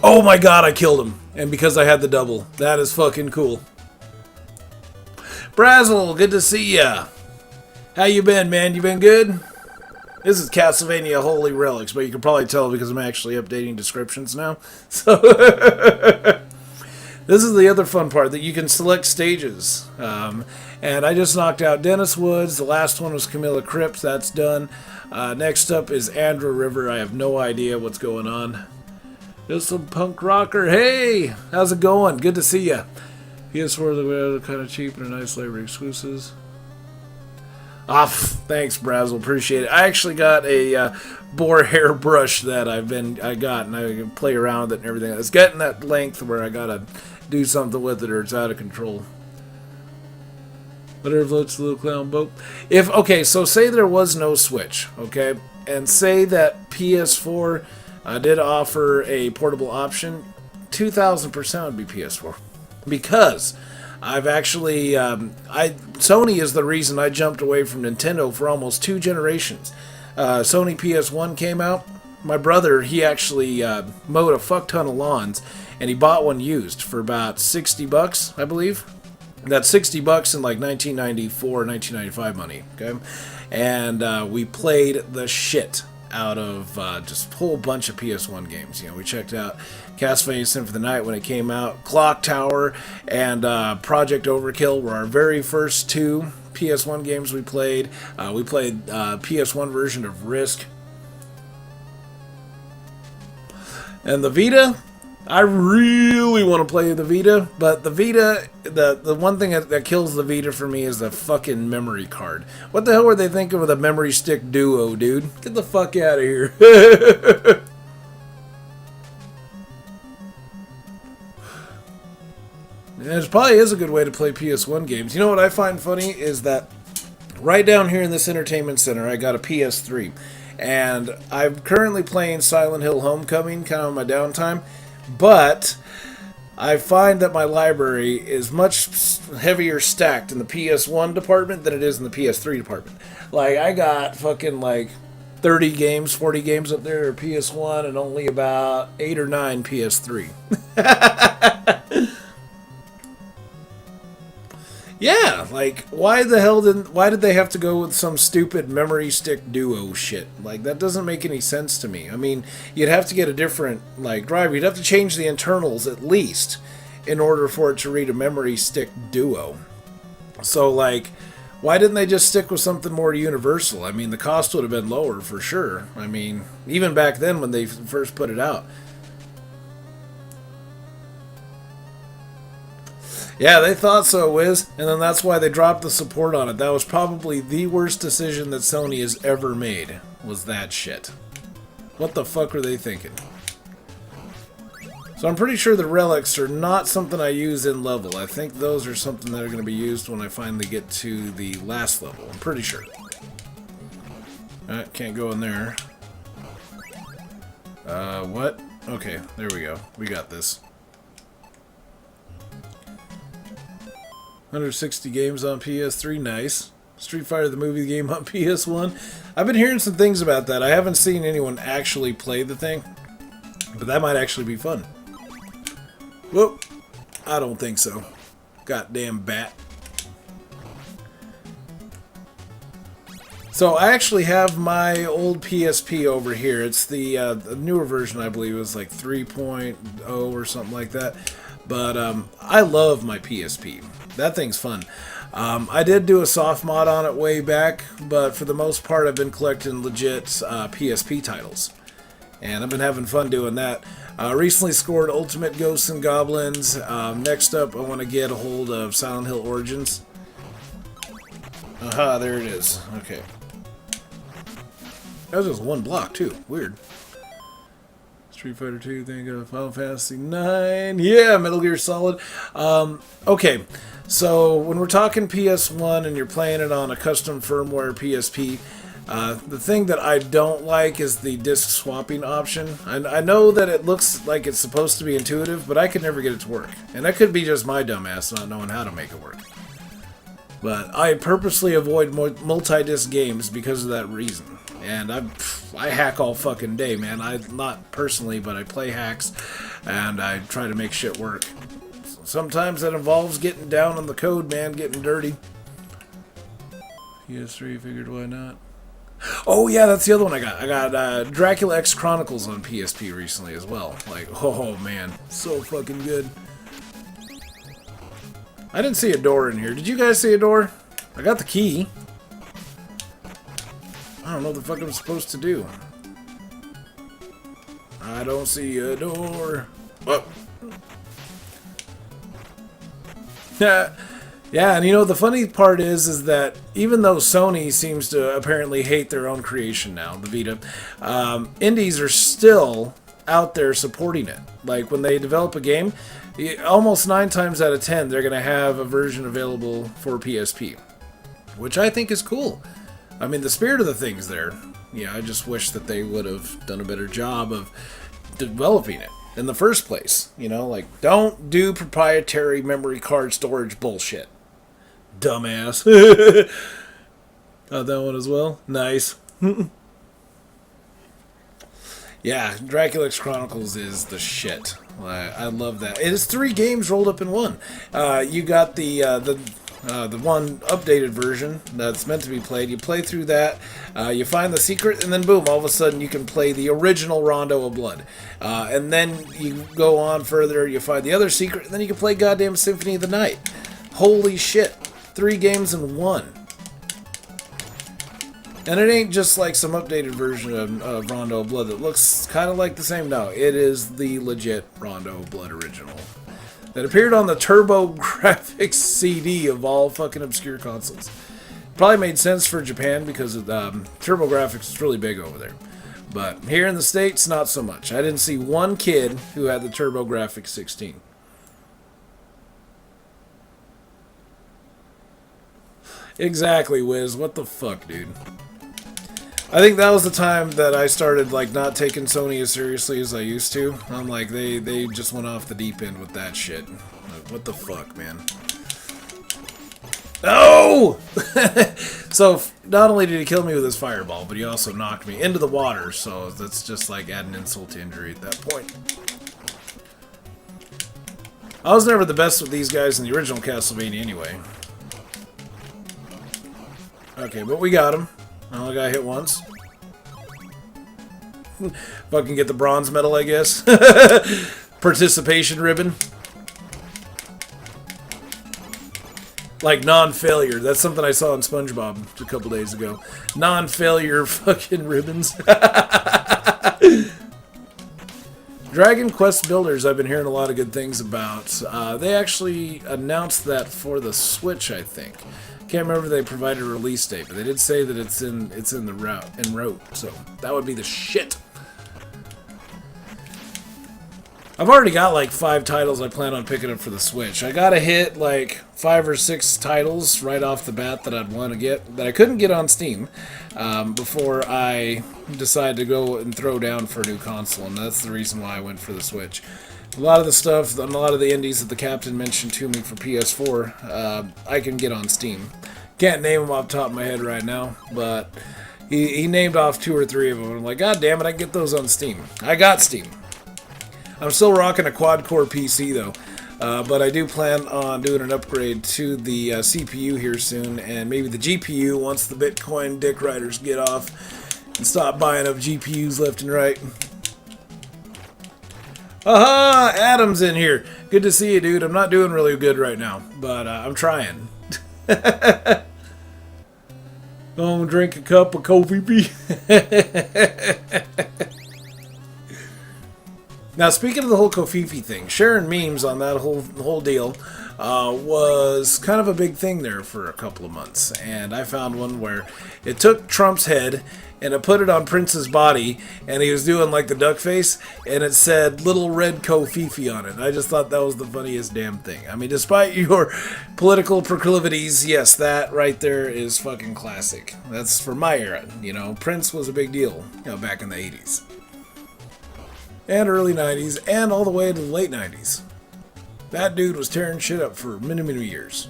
Oh my god, I killed him. And because I had the double. That is fucking cool. Brazzle, good to see ya. How you been, man? You been good? This is Castlevania Holy Relics, but you can probably tell because I'm actually updating descriptions now. So this is the other fun part, that you can select stages. And I just knocked out Dennis Woods. The last one was Camilla Crypt. That's done. Next up is Andrew River. I have no idea what's going on. Just some punk rocker. Hey, how's it going? Good to see ya. PS4 are kind of cheap and a nice labor exclusives. Thanks, Brazzle. Appreciate it. I actually got a boar hair brush that I got, and I can play around with it and everything. It's getting that length where I gotta do something with it, or it's out of control. Whatever floats the little clown boat. If, okay, so say there was no Switch, okay? And say that PS4 did offer a portable option, 2,000% would be PS4. Because I've actually, Sony is the reason I jumped away from Nintendo for almost 2 generations. Sony PS1 came out. My brother, he actually mowed a fuck ton of lawns, and he bought one used for about $60, I believe. That's $60 in like 1994, 1995 money, okay? And we played the shit out of just a whole bunch of PS1 games. You know, we checked out Castlevania Symphony of the Night when it came out, Clock Tower, and Project Overkill were our very first 2 PS1 games we played. We played PS1 version of Risk. And the Vita, I really want to play the Vita, but the Vita, the one thing that kills the Vita for me is the fucking memory card. What the hell were they thinking with a memory stick duo, dude? Get the fuck out of here. It probably is a good way to play PS1 games. You know what I find funny is that right down here in this entertainment center, I got a PS3. And I'm currently playing Silent Hill Homecoming kind of on my downtime. But I find that my library is much heavier stacked in the PS1 department than it is in the PS3 department. Like, I got fucking like 30 games, 40 games up there are PS1 and only about 8 or 9 PS3. Yeah, like, why did they have to go with some stupid memory stick duo shit? Like, that doesn't make any sense to me. I mean, you'd have to get a different, like, driver. You'd have to change the internals at least in order for it to read a memory stick duo. So, like, why didn't they just stick with something more universal? I mean, the cost would have been lower for sure. I mean, even back then when they first put it out. Yeah, they thought so, Wiz, and then that's why they dropped the support on it. That was probably the worst decision that Sony has ever made, was that shit. What the fuck were they thinking? So I'm pretty sure the relics are not something I use in level. I think those are something that are going to be used when I finally get to the last level. I'm pretty sure. Can't go in there. What? Okay, there we go. We got this. 160 games on PS3, nice. Street Fighter the movie game on PS1. I've been hearing some things about that. I haven't seen anyone actually play the thing, but that might actually be fun. Whoop. I don't think so. Goddamn bat. So I actually have my old PSP over here. It's the newer version, I believe. It was like 3.0 or something like that. But I love my PSP. That thing's fun. I did do a soft mod on it way back, but for the most part I've been collecting legit PSP titles. And I've been having fun doing that. Recently scored Ultimate Ghosts and Goblins. Next up I want to get a hold of Silent Hill Origins. Aha, there it is. Okay. That was just one block too. Weird. Street Fighter 2, thank God, Final Fantasy 9. Yeah, Metal Gear Solid. Okay, so when we're talking PS1 and you're playing it on a custom firmware PSP, the thing that I don't like is the disc swapping option. I know that it looks like it's supposed to be intuitive, but I could never get it to work. And that could be just my dumbass not knowing how to make it work. But I purposely avoid multi-disc games because of that reason. And I hack all fucking day, man. Not personally, but I play hacks, and I try to make shit work. Sometimes that involves getting down on the code, man, getting dirty. PS3, figured why not. Oh yeah, that's the other one I got. I got Dracula X Chronicles on PSP recently as well. Like, oh man, so fucking good. I didn't see a door in here. Did you guys see a door? I got the key. I don't know what the fuck I'm supposed to do. I don't see a door. Oh. Yeah, and you know, the funny part is that even though Sony seems to apparently hate their own creation now, the Vita, indies are still out there supporting it. Like, when they develop a game, Almost 9 times out of 10, they're going to have a version available for PSP, which I think is cool. I mean, the spirit of the thing's there. Yeah, I just wish that they would have done a better job of developing it in the first place. You know, like, don't do proprietary memory card storage bullshit. Dumbass. Got that one as well? Nice. Yeah, Dracula's Chronicles is the shit. I love that. It is 3 games rolled up in one. You got the one updated version that's meant to be played. You play through that, you find the secret, and then boom, all of a sudden you can play the original Rondo of Blood. And then you go on further, you find the other secret, and then you can play goddamn Symphony of the Night. Holy shit. 3 games in one. And it ain't just like some updated version of Rondo of Blood that looks kind of like the same. No, it is the legit Rondo of Blood original. That appeared on the TurboGrafx CD of all fucking obscure consoles. Probably made sense for Japan because TurboGrafx is really big over there. But here in the States, not so much. I didn't see one kid who had the TurboGrafx 16. Exactly, Wiz. What the fuck, dude? I think that was the time that I started, like, not taking Sony as seriously as I used to. I'm like, they just went off the deep end with that shit. Like, what the fuck, man? No! So, not only did he kill me with his fireball, but he also knocked me into the water, so that's just like adding insult to injury at that point. I was never the best with these guys in the original Castlevania anyway. Okay, but we got him. I only got hit once. Fucking get the bronze medal, I guess. Participation ribbon. Like non-failure. That's something I saw on SpongeBob a couple days ago. Non-failure fucking ribbons. Dragon Quest Builders, I've been hearing a lot of good things about. They actually announced that for the Switch, I think. Can't remember if they provided a release date, but they did say that it's in the route, so that would be the shit. I've already got like 5 titles I plan on picking up for the Switch. I gotta hit like 5 or 6 titles right off the bat that I'd want to get that I couldn't get on Steam before I decided to go and throw down for a new console, and that's the reason why I went for the Switch. A lot of the stuff, a lot of the indies that the captain mentioned to me for PS4, I can get on Steam. Can't name them off the top of my head right now, but he named off 2 or 3 of them. I'm like, God damn it, I can get those on Steam. I got Steam. I'm still rocking a quad-core PC, though, but I do plan on doing an upgrade to the CPU here soon, and maybe the GPU once the Bitcoin dick riders get off and stop buying up GPUs left and right. Aha! Adam's in here. Good to see you, dude. I'm not doing really good right now, but I'm trying. Don't drink a cup of coffee. Now, speaking of the whole Kofifi thing, sharing memes on that whole deal was kind of a big thing there for a couple of months. And I found one where it took Trump's head and it put it on Prince's body, and he was doing like the duck face, and it said "Little Red Kofifi" on it. I just thought that was the funniest damn thing. I mean, despite your political proclivities, yes, that right there is fucking classic. That's for my era. You know, Prince was a big deal, you know, back in the 80s. And early 90s, and all the way to the late 90s. That dude was tearing shit up for many, many years.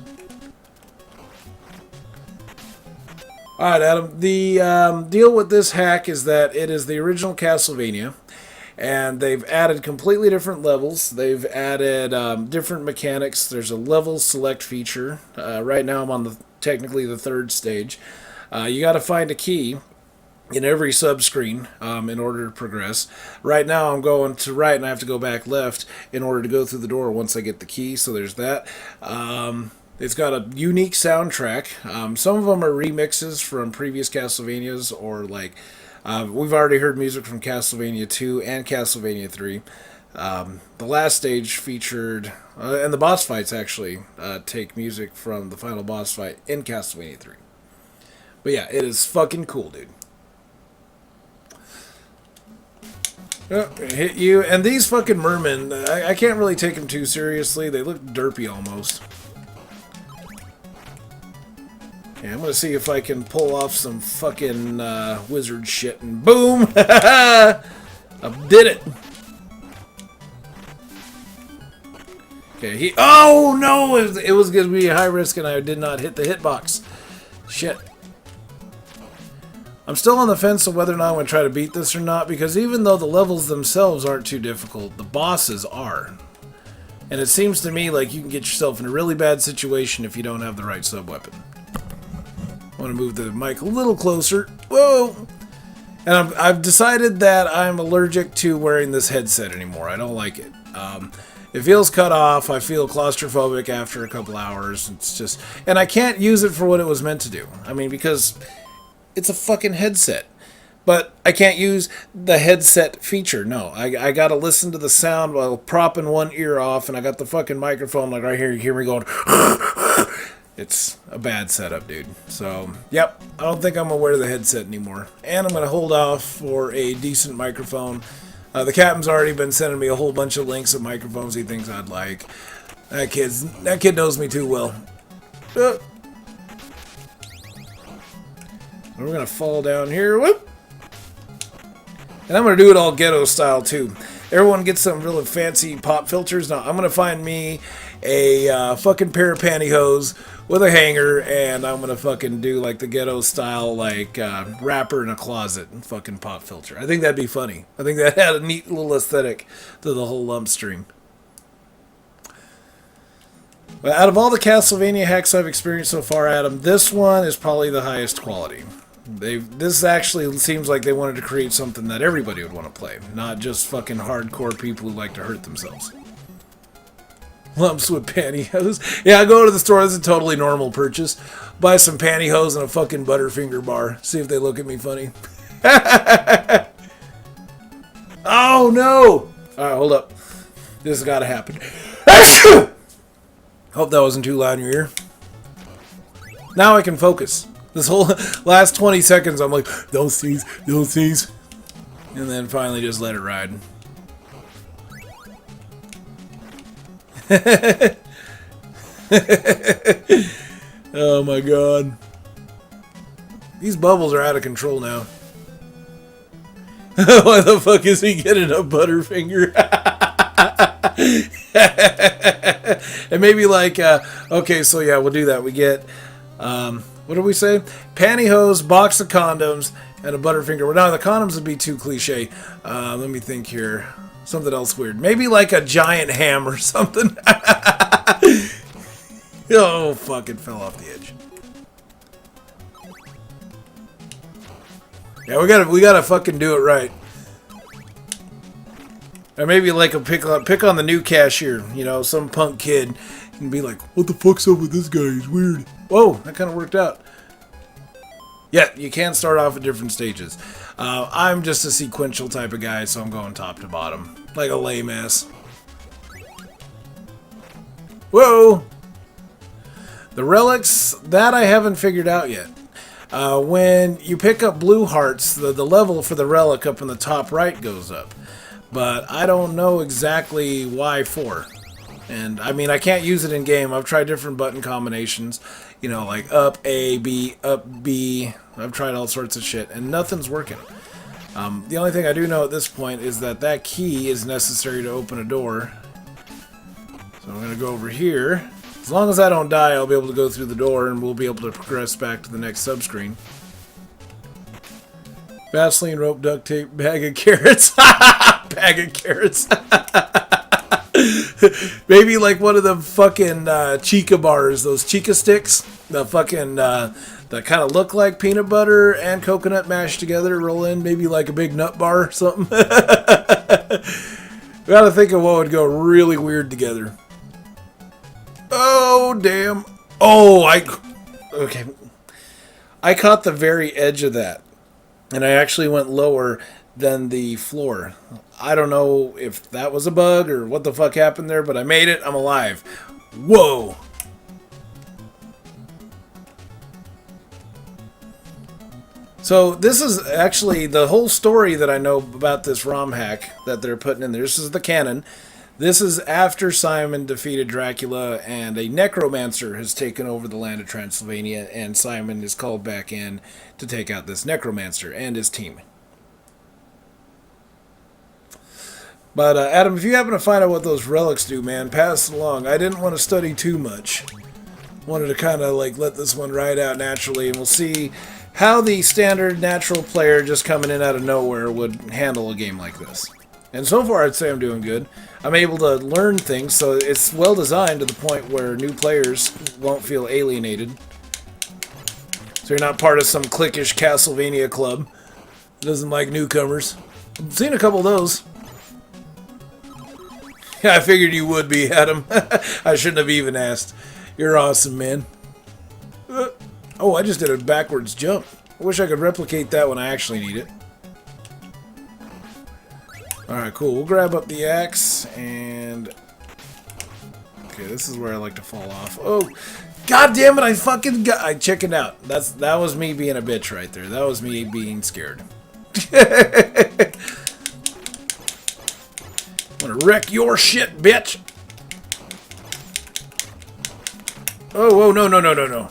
Alright, Adam, the deal with this hack is that it is the original Castlevania, and they've added completely different levels. They've added different mechanics. There's a level select feature. Right now I'm on technically the 3rd stage. You gotta find a key in every sub-screen in order to progress. Right now I'm going to right and I have to go back left in order to go through the door once I get the key, so there's that. It's got a unique soundtrack. Some of them are remixes from previous Castlevanias, or like we've already heard music from Castlevania 2 and Castlevania 3. The last stage featured, and the boss fights actually take music from the final boss fight in Castlevania 3. But yeah, it is fucking cool, dude. Oh, hit you. And these fucking mermen, I can't really take them too seriously. They look derpy almost. Yeah, I'm gonna see if I can pull off some fucking wizard shit, and boom! I did it! Okay, oh no! It was gonna be high risk and I did not hit the hitbox. Shit. I'm still on the fence of whether or not I'm gonna try to beat this or not, because even though the levels themselves aren't too difficult, the bosses are. And it seems to me like you can get yourself in a really bad situation if you don't have the right sub-weapon. I want to move the mic a little closer. Whoa! And I've decided that I'm allergic to wearing this headset anymore. I don't like it. It feels cut off. I feel claustrophobic after a couple hours. It's just... And I can't use it for what it was meant to do. I mean, because it's a fucking headset. But I can't use the headset feature. No, I gotta listen to the sound while propping one ear off, and I got the fucking microphone like right here. You hear me going... It's a bad setup, dude. So, yep, I don't think I'm going to wear the headset anymore. And I'm going to hold off for a decent microphone. The captain's already been sending me a whole bunch of links of microphones he thinks I'd like. That kid knows me too well. We're going to fall down here. Whoop! And I'm going to do it all ghetto style, too. Everyone gets some really fancy pop filters. Now, I'm going to find me a fucking pair of pantyhose with a hanger, and I'm gonna fucking do like the ghetto style, like rapper in a closet and fucking pop filter. I think that'd be funny. I think that had a neat little aesthetic to the whole Lumpz stream. But out of all the Castlevania hacks I've experienced so far, Adam, this one is probably the highest quality. This actually seems like they wanted to create something that everybody would want to play, not just fucking hardcore people who like to hurt themselves. Lumpz with pantyhose. Yeah, I go to the store. This is a totally normal purchase. Buy some pantyhose and a fucking Butterfinger bar. See if they look at me funny. Oh, no! Alright, hold up. This has got to happen. Hope that wasn't too loud in your ear. Now I can focus. This whole last 20 seconds, I'm like, don't sneeze, don't sneeze. And then finally just let it ride. Oh my god. These bubbles are out of control now. Why the fuck is he getting a Butterfinger? And maybe like, okay, so yeah, we'll do that. We get, what do we say? Pantyhose, box of condoms, and a Butterfinger. Well, now the condoms would be too cliche. Let me think here. Something else weird. Maybe like a giant ham or something. Oh, fuck, it fell off the edge. Yeah, we gotta fucking do it right. Or maybe like a pick on the new cashier. You know, some punk kid and be like, what the fuck's up with this guy? He's weird. Whoa, that kind of worked out. Yeah, you can start off at different stages. I'm just a sequential type of guy, so I'm going top to bottom. Like a lame ass. Whoa! The relics, that I haven't figured out yet. When you pick up blue hearts, the level for the relic up in the top right goes up. But I don't know exactly why for. And, I mean, I can't use it in-game. I've tried different button combinations. You know, like up A, B, up B. I've tried all sorts of shit, and nothing's working. The only thing I do know at this point is that that key is necessary to open a door. So I'm going to go over here. As long as I don't die, I'll be able to go through the door, and we'll be able to progress back to the next subscreen. Vaseline, rope, duct tape, bag of carrots. Bag of carrots. Maybe like one of the fucking Chica bars, those Chica sticks. The fucking, that kind of look like peanut butter and coconut mashed together, roll in, maybe like a big nut bar or something. We gotta think of what would go really weird together. Oh, damn. Oh, okay. I caught the very edge of that. And I actually went lower than the floor. I don't know if that was a bug or what the fuck happened there, but I made it. I'm alive. Whoa. So this is actually the whole story that I know about this ROM hack that they're putting in there. This is the canon. This is after Simon defeated Dracula and a necromancer has taken over the land of Transylvania, and Simon is called back in to take out this necromancer and his team. But Adam, if you happen to find out what those relics do, man, pass it along. I didn't want to study too much. Wanted to kind of like let this one ride out naturally, and we'll see how the standard natural player just coming in out of nowhere would handle a game like this. And so far, I'd say I'm doing good. I'm able to learn things, so it's well designed to the point where new players won't feel alienated. So you're not part of some cliquish Castlevania club that doesn't like newcomers. I've seen a couple of those. Yeah, I figured you would be, Adam. I shouldn't have even asked. You're awesome, man. Oh, I just did a backwards jump. I wish I could replicate that when I actually need it. Alright, cool. We'll grab up the axe and... Okay, this is where I like to fall off. Oh, god damn it, I chickened out. That was me being a bitch right there. That was me being scared. I'm gonna wreck your shit, bitch! Oh, whoa, no.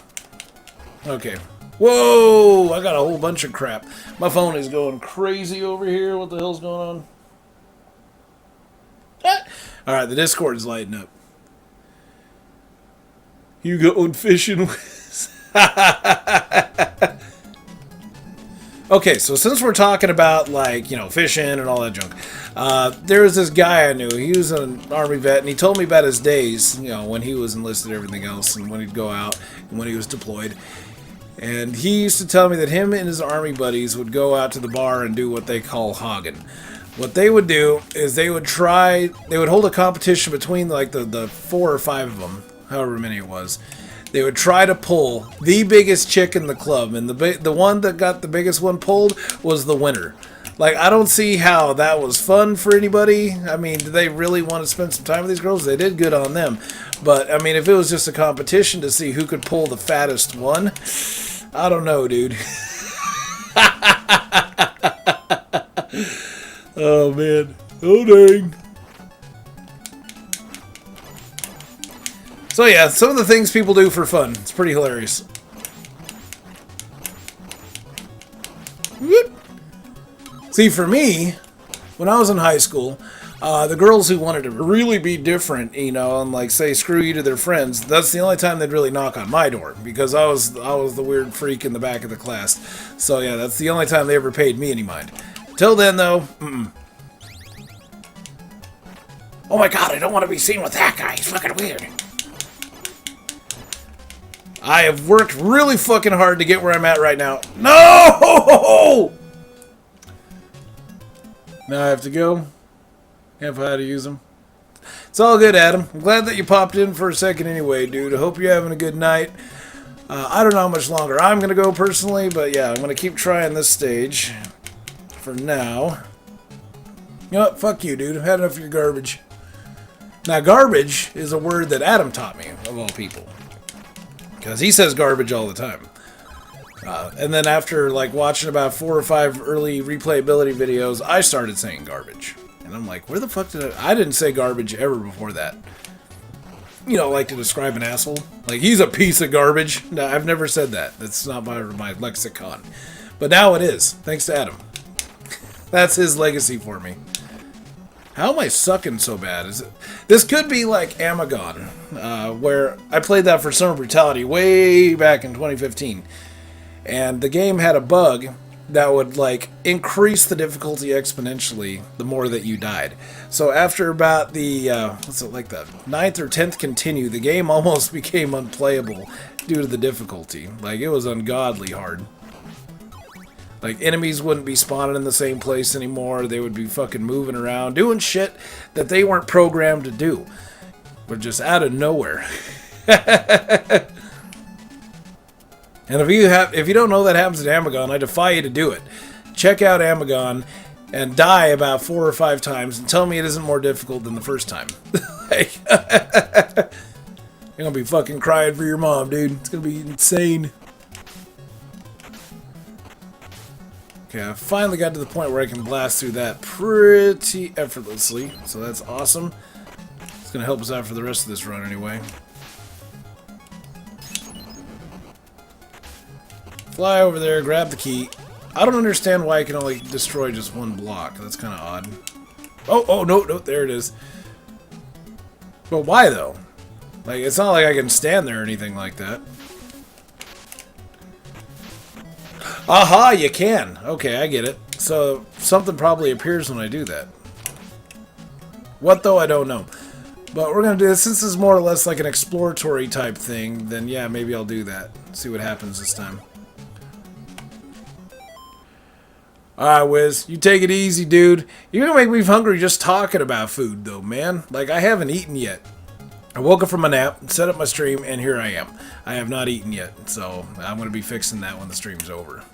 Okay. Whoa! I got a whole bunch of crap. My phone is going crazy over here. What the hell's going on? Alright, the Discord is lighting up. You going fishing with... Okay, so since we're talking about, like, you know, fishing and all that junk, there was this guy I knew. He was an Army vet, and he told me about his days, you know, when he was enlisted and everything else, and when he'd go out, and when he was deployed. And he used to tell me that him and his Army buddies would go out to the bar and do what they call hogging. What they would do is they would hold a competition between, like, the 4 or 5 of them, however many it was. They would try to pull the biggest chick in the club, and the one that got the biggest one pulled was the winner. Like, I don't see how that was fun for anybody. I mean, do they really want to spend some time with these girls? They did good on them. But, I mean, if it was just a competition to see who could pull the fattest one, I don't know, dude. Oh, man. Oh, dang. So yeah, some of the things people do for fun. It's pretty hilarious. Whoop. See, for me, when I was in high school, the girls who wanted to really be different, you know, and like say screw you to their friends, that's the only time they'd really knock on my door, because I was the weird freak in the back of the class. So yeah, that's the only time they ever paid me any mind. Till then, though, Oh my god, I don't want to be seen with that guy. He's fucking weird. I have worked really fucking hard to get where I'm at right now. No! Now I have to go. Have how to use them. It's all good, Adam. I'm glad that you popped in for a second anyway, dude. I hope you're having a good night. I don't know how much longer I'm going to go personally, but yeah, I'm going to keep trying this stage for now. You know what? Fuck you, dude. I've had enough of your garbage. Now, garbage is a word that Adam taught me, of all people. Because he says garbage all the time. And then after like watching about 4 or 5 early replayability videos, I started saying garbage. And I'm like, where the fuck did I didn't say garbage ever before that. You know, like to describe an asshole. Like, he's a piece of garbage. No, I've never said that. That's not my lexicon. But now it is, thanks to Adam. That's his legacy for me. How am I sucking so bad? This could be like Amagon, where I played that for Summer Brutality way back in 2015. And the game had a bug that would like increase the difficulty exponentially the more that you died. So after about the, like the 9th or 10th continue, the game almost became unplayable due to the difficulty. Like, it was ungodly hard. Like, enemies wouldn't be spawning in the same place anymore. They would be fucking moving around, doing shit that they weren't programmed to do. But just out of nowhere. And if you don't know that happens at Amagon, I defy you to do it. Check out Amagon and die about 4 or 5 times and tell me it isn't more difficult than the first time. Like, you're gonna be fucking crying for your mom, dude. It's gonna be insane. Okay, I finally got to the point where I can blast through that pretty effortlessly, so that's awesome. It's going to help us out for the rest of this run anyway. Fly over there, grab the key. I don't understand why I can only destroy just one block. That's kind of odd. Oh, no, there it is. But why, though? Like, it's not like I can stand there or anything like that. Aha, you can. Okay, I get it. So, something probably appears when I do that. What, though, I don't know. But we're going to do this. Since this is more or less like an exploratory type thing, then yeah, maybe I'll do that. See what happens this time. Alright, Wiz. You take it easy, dude. You're going to make me hungry just talking about food, though, man. Like, I haven't eaten yet. I woke up from my nap, set up my stream, and here I am. I have not eaten yet, so I'm going to be fixing that when the stream's over.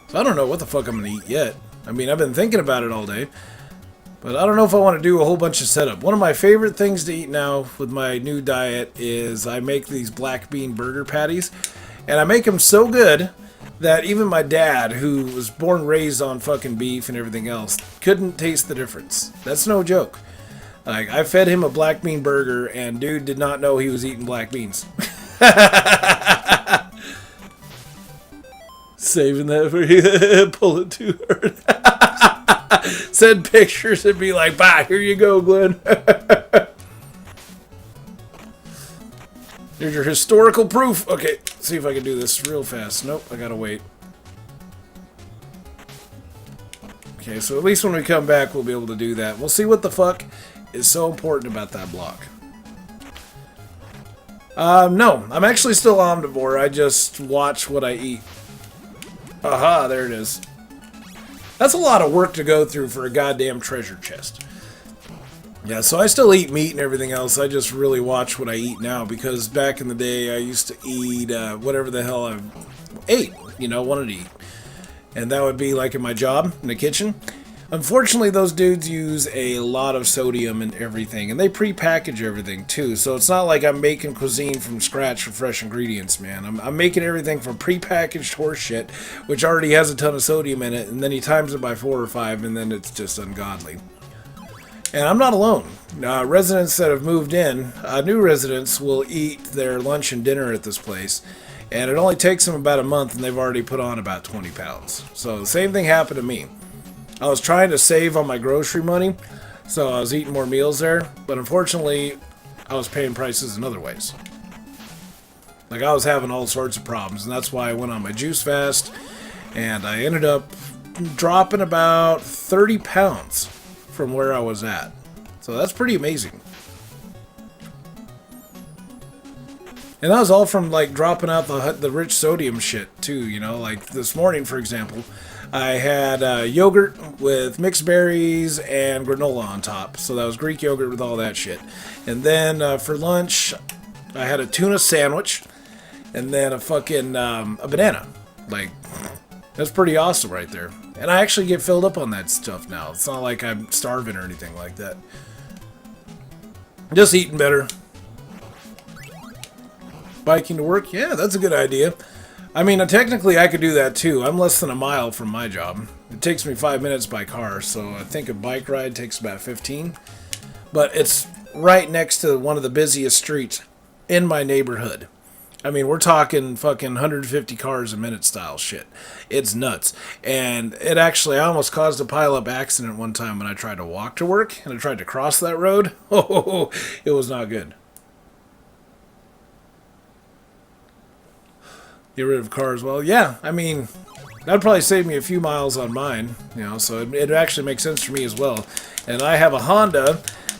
So I don't know what the fuck I'm going to eat yet. I mean, I've been thinking about it all day. But I don't know if I want to do a whole bunch of setup. One of my favorite things to eat now with my new diet is I make these black bean burger patties. And I make them so good that even my dad, who was born and raised on fucking beef and everything else, couldn't taste the difference. That's no joke. Like, I fed him a black bean burger and dude did not know he was eating black beans. Saving that for you. Pull it too hard. Send pictures and be like, bye, here you go, Glenn. Here's your historical proof. Okay, see if I can do this real fast. Nope, I gotta wait. Okay, so at least when we come back, we'll be able to do that. We'll see what the fuck is so important about that block. No, I'm actually still omnivore. I just watch what I eat. Aha, there it is. That's a lot of work to go through for a goddamn treasure chest. Yeah, so I still eat meat and everything else. I just really watch what I eat now because back in the day I used to eat whatever the hell I ate, you know, wanted to eat. And that would be like in my job in the kitchen. Unfortunately, those dudes use a lot of sodium and everything, and they pre-package everything too. So it's not like I'm making cuisine from scratch with fresh ingredients, man. I'm making everything from pre-packaged horse shit, which already has a ton of sodium in it, and then he times it by 4 or 5, and then it's just ungodly. And I'm not alone. Residents that have moved in, new residents will eat their lunch and dinner at this place, and it only takes them about a month, and they've already put on about 20 pounds. So the same thing happened to me. I was trying to save on my grocery money, so I was eating more meals there, but unfortunately, I was paying prices in other ways. Like, I was having all sorts of problems, and that's why I went on my juice fast, and I ended up dropping about 30 pounds from where I was at. So that's pretty amazing. And that was all from, like, dropping out the rich sodium shit, too, you know? Like, this morning, for example, I had yogurt with mixed berries and granola on top. So that was Greek yogurt with all that shit. And then for lunch, I had a tuna sandwich and then a fucking a banana. Like, that's pretty awesome right there. And I actually get filled up on that stuff now. It's not like I'm starving or anything like that. Just eating better. Biking to work? Yeah, that's a good idea. I mean, technically I could do that too. I'm less than a mile from my job. It takes me 5 minutes by car, so I think a bike ride takes about 15. But it's right next to one of the busiest streets in my neighborhood. I mean, we're talking fucking 150 cars a minute style shit. It's nuts. And it actually, I almost caused a pile-up accident one time when I tried to walk to work, and I tried to cross that road. Oh, it was not good. Get rid of cars. Well, yeah, I mean, that'd probably save me a few miles on mine, you know, so it actually makes sense for me as well. And I have a Honda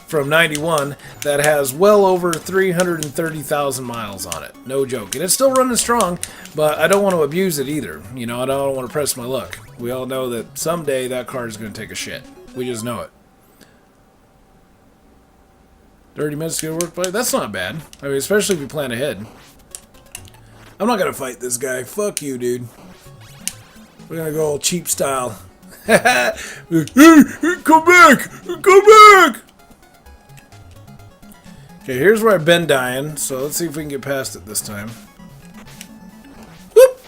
from 91 that has well over 330,000 miles on it. No joke. And it's still running strong, but I don't want to abuse it either. You know, I don't want to press my luck. We all know that someday that car is going to take a shit. We just know it. 30 minutes to go to work, buddy? That's not bad. I mean, especially if you plan ahead. I'm not gonna fight this guy. Fuck you, dude. We're gonna go all cheap style. Hey, come back! Come back! Okay, here's where I've been dying, so let's see if we can get past it this time. Whoop!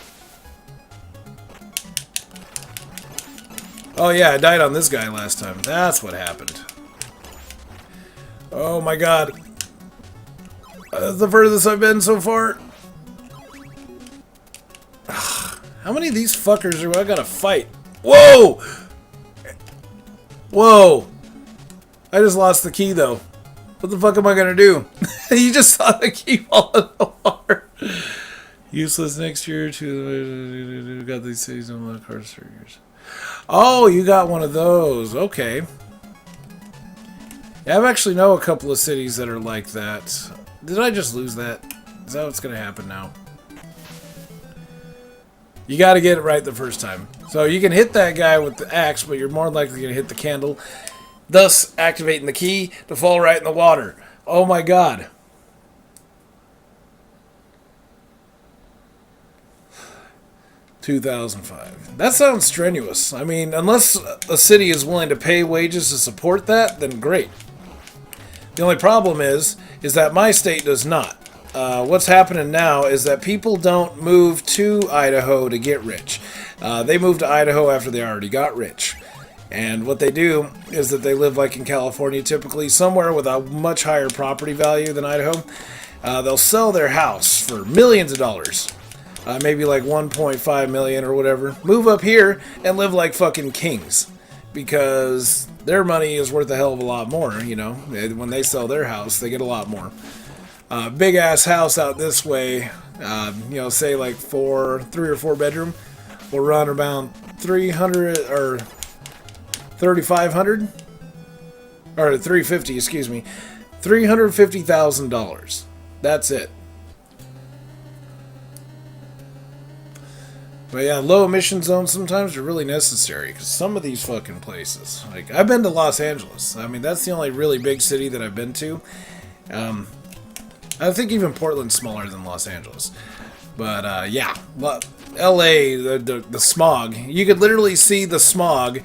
Oh yeah, I died on this guy last time. That's what happened. Oh my god. That's the furthest I've been so far. How many of these fuckers do I gotta fight? Whoa! Whoa! I just lost the key though. What the fuck am I gonna do? You just saw the key fall in the water. Useless next year to got these cities on the cards for years. Oh, you got one of those. Okay. Yeah, I actually know a couple of cities that are like that. Did I just lose that? Is that what's gonna happen now? You gotta get it right the first time. So you can hit that guy with the axe, but you're more likely gonna hit the candle, thus activating the key to fall right in the water. Oh my god. $2,005. That sounds strenuous. I mean, unless a city is willing to pay wages to support that, then great. The only problem is that my state does not. What's happening now is that people don't move to Idaho to get rich. They move to Idaho after they already got rich. And what they do is that they live like in California, typically somewhere with a much higher property value than Idaho. They'll sell their house for millions of dollars. Maybe like 1.5 million or whatever. Move up here and live like fucking kings. Because their money is worth a hell of a lot more, you know. When they sell their house, they get a lot more. Big ass house out this way, you know, say like 3 or 4 bedroom, will run around 300 or 3,500 or 350, excuse me, $350,000. That's it. But yeah, low emission zones sometimes are really necessary because some of these fucking places, like I've been to Los Angeles. I mean, that's the only really big city that I've been to. I think even Portland's smaller than Los Angeles. But yeah, LA, the smog. You could literally see the smog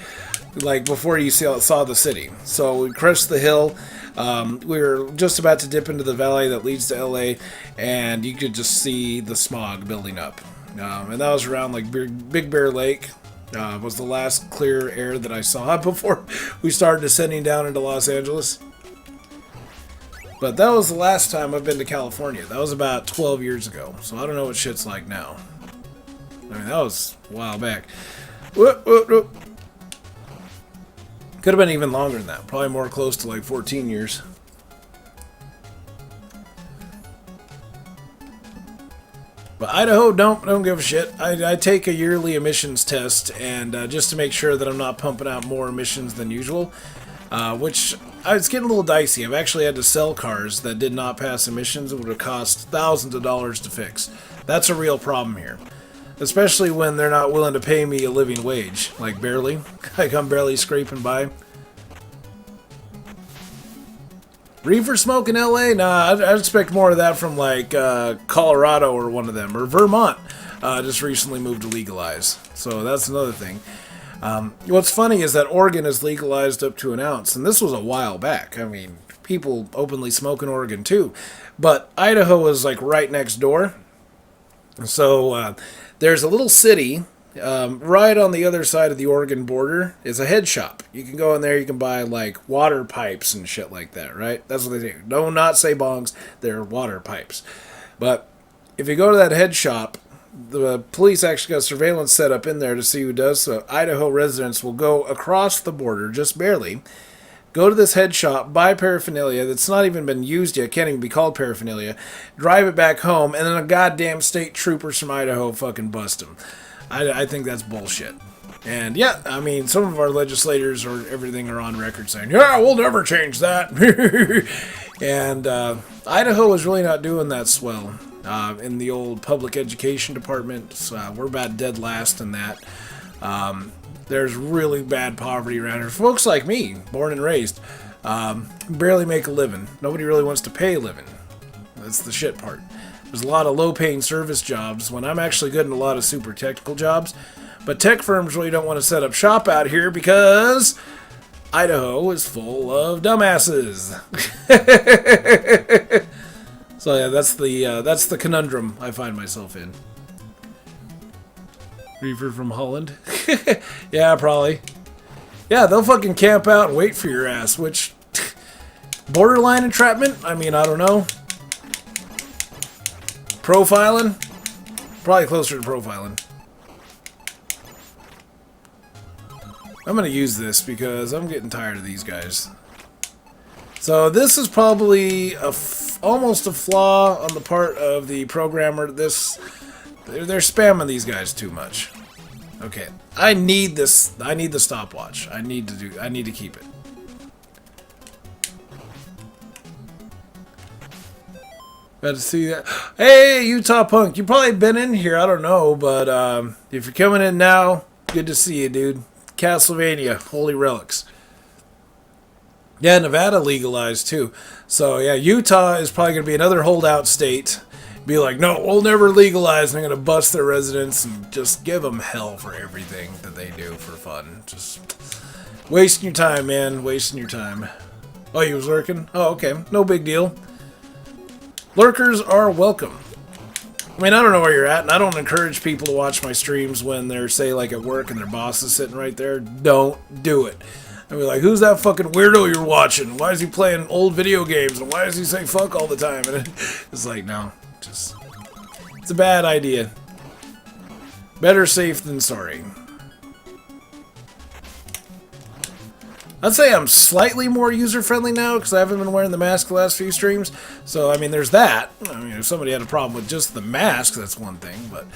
like before you saw the city. So we crest the hill. We were just about to dip into the valley that leads to LA, and you could just see the smog building up. And that was around like Big Bear Lake. Was the last clear air that I saw before we started descending down into Los Angeles. But that was the last time I've been to California. That was about 12 years ago. So I don't know what shit's like now. I mean, that was a while back. Whoop, whoop, whoop. Could have been even longer than that. Probably more close to like 14 years. But Idaho, don't give a shit. I take a yearly emissions test, and just to make sure that I'm not pumping out more emissions than usual, which it's getting a little dicey. I've actually had to sell cars that did not pass emissions. It would have cost thousands of dollars to fix. That's a real problem here, especially when they're not willing to pay me a living wage, like barely. Like I'm barely scraping by. Reefer smoke in LA? Nah, I'd expect more of that from like Colorado or one of them. Or Vermont just recently moved to legalize. So that's another thing. What's funny is that Oregon is legalized up to an ounce. And this was a while back. I mean, people openly smoke in Oregon too. But Idaho is like right next door. So there's a little city right on the other side of the Oregon border is a head shop. You can go in there, you can buy like water pipes and shit like that, right? That's what they do. Do not say bongs, they're water pipes. But if you go to that head shop, the police actually got surveillance set up in there to see who does. So Idaho residents will go across the border, just barely, go to this head shop, buy paraphernalia that's not even been used yet, can't even be called paraphernalia, drive it back home, and then a goddamn state troopers from Idaho fucking bust them. I think that's bullshit. And yeah, I mean, some of our legislators or everything are on record saying, yeah, we'll never change that. And Idaho is really not doing that swell. In the old public education department, we're about dead last in that. There's really bad poverty around here. Folks like me, born and raised, barely make a living. Nobody really wants to pay a living. That's the shit part. There's a lot of low-paying service jobs when I'm actually good in a lot of super technical jobs. But tech firms really don't want to set up shop out here because Idaho is full of dumbasses. So yeah, that's the conundrum I find myself in. Reaver from Holland. Yeah, probably. Yeah, they'll fucking camp out and wait for your ass, which... borderline entrapment? I mean, I don't know. Profiling? Probably closer to profiling. I'm going to use this because I'm getting tired of these guys. So this is probably almost a flaw on the part of the programmer. They're spamming these guys too much. Okay, I need this. I need the stopwatch. I need to keep it. Got to see that. Hey, Utah Punk, you probably been in here. I don't know, but if you're coming in now, good to see you, dude. Castlevania, Holy Relics. Yeah, Nevada legalized too. So yeah, Utah is probably going to be another holdout state. Be like, no, we'll never legalize. And I'm going to bust their residents and just give them hell for everything that they do for fun. Just wasting your time, man. Wasting your time. Oh, you was lurking? Oh, okay. No big deal. Lurkers are welcome. I mean, I don't know where you're at, and I don't encourage people to watch my streams when they're, say, like at work and their boss is sitting right there. Don't do it. I'll be like, who's that fucking weirdo you're watching? Why is he playing old video games? And why does he say fuck all the time? And it's like, no, just... it's a bad idea. Better safe than sorry. I'd say I'm slightly more user-friendly now because I haven't been wearing the mask the last few streams. So, I mean, there's that. I mean, if somebody had a problem with just the mask, that's one thing. But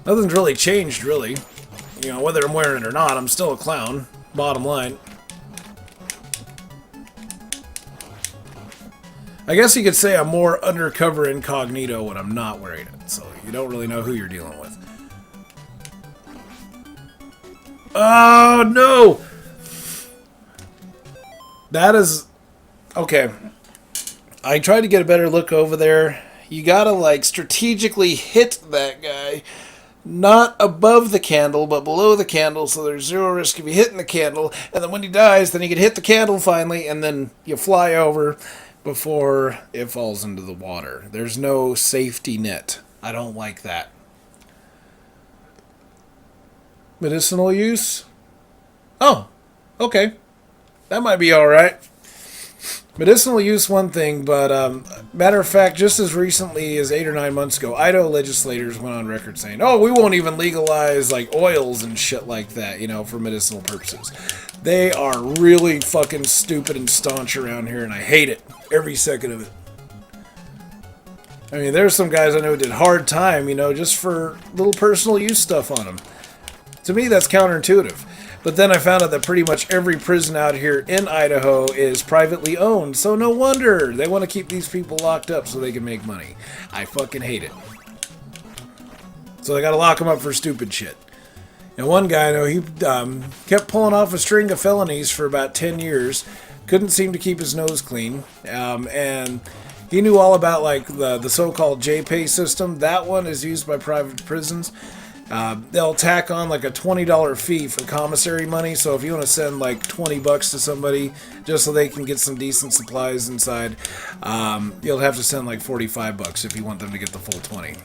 nothing's really changed, really. You know, whether I'm wearing it or not, I'm still a clown. Bottom line. I guess you could say I'm more undercover incognito when I'm not wearing it. So, you don't really know who you're dealing with. Oh, no! That is... okay. I tried to get a better look over there. You gotta, like, strategically hit that guy. Not above the candle, but below the candle, so there's zero risk of you hitting the candle. And then when he dies, then you can hit the candle finally, and then you fly over before it falls into the water. There's no safety net. I don't like that. Medicinal use? Oh, okay. That might be alright. Medicinal use, one thing, but matter of fact, just as recently as 8 or 9 months ago, Idaho legislators went on record saying, oh, we won't even legalize like oils and shit like that, you know, for medicinal purposes. They are really fucking stupid and staunch around here, and I hate it. Every second of it. I mean, there's some guys I know who did hard time, you know, just for little personal use stuff on them. To me, that's counterintuitive. But then I found out that pretty much every prison out here in Idaho is privately owned, so no wonder they want to keep these people locked up so they can make money. I fucking hate it. So they gotta lock them up for stupid shit. And one guy I know, he kept pulling off a string of felonies for about 10 years, couldn't seem to keep his nose clean, and he knew all about like the so-called J-Pay system. That one is used by private prisons. They'll tack on like a $20 fee for commissary money, so if you want to send like $20 to somebody just so they can get some decent supplies inside, you'll have to send like $45 if you want them to get the full 20.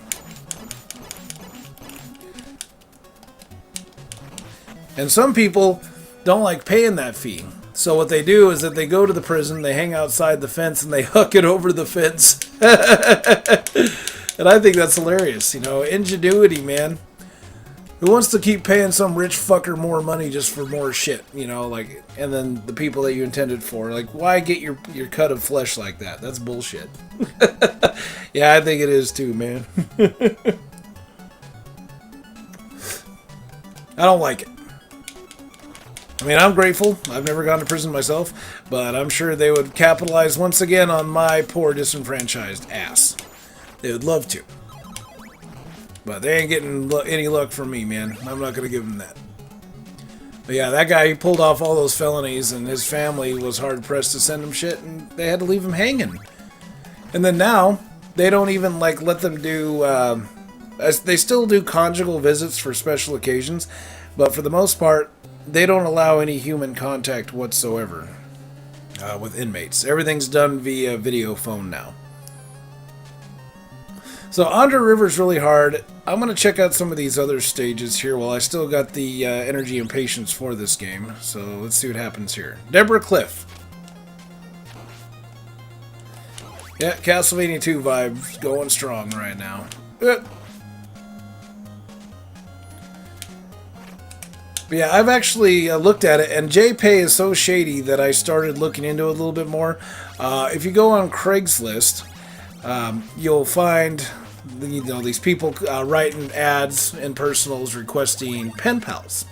And some people don't like paying that fee. So what they do is that they go to the prison, they hang outside the fence, and they hook it over the fence. And I think that's hilarious, you know, ingenuity, man. Who wants to keep paying some rich fucker more money just for more shit, you know, like, and then the people that you intended for, like, why get your cut of flesh like that? That's bullshit. Yeah, I think it is too, man. I don't like it. I mean, I'm grateful. I've never gone to prison myself, but I'm sure they would capitalize once again on my poor disenfranchised ass. They would love to. But they ain't getting any luck from me, man. I'm not going to give them that. But yeah, that guy, he pulled off all those felonies, and his family was hard-pressed to send him shit, and they had to leave him hanging. And then now, they don't even, like, let them do... they still do conjugal visits for special occasions, but for the most part, they don't allow any human contact whatsoever with inmates. Everything's done via video phone now. So Under River's really hard. I'm going to check out some of these other stages here while I still got the energy and patience for this game. So let's see what happens here. Deborah Cliff. Yeah, Castlevania 2 vibes going strong right now. But yeah, I've actually looked at it, and JPay is so shady that I started looking into it a little bit more. If you go on Craigslist, you'll find these people writing ads and personals requesting pen pals.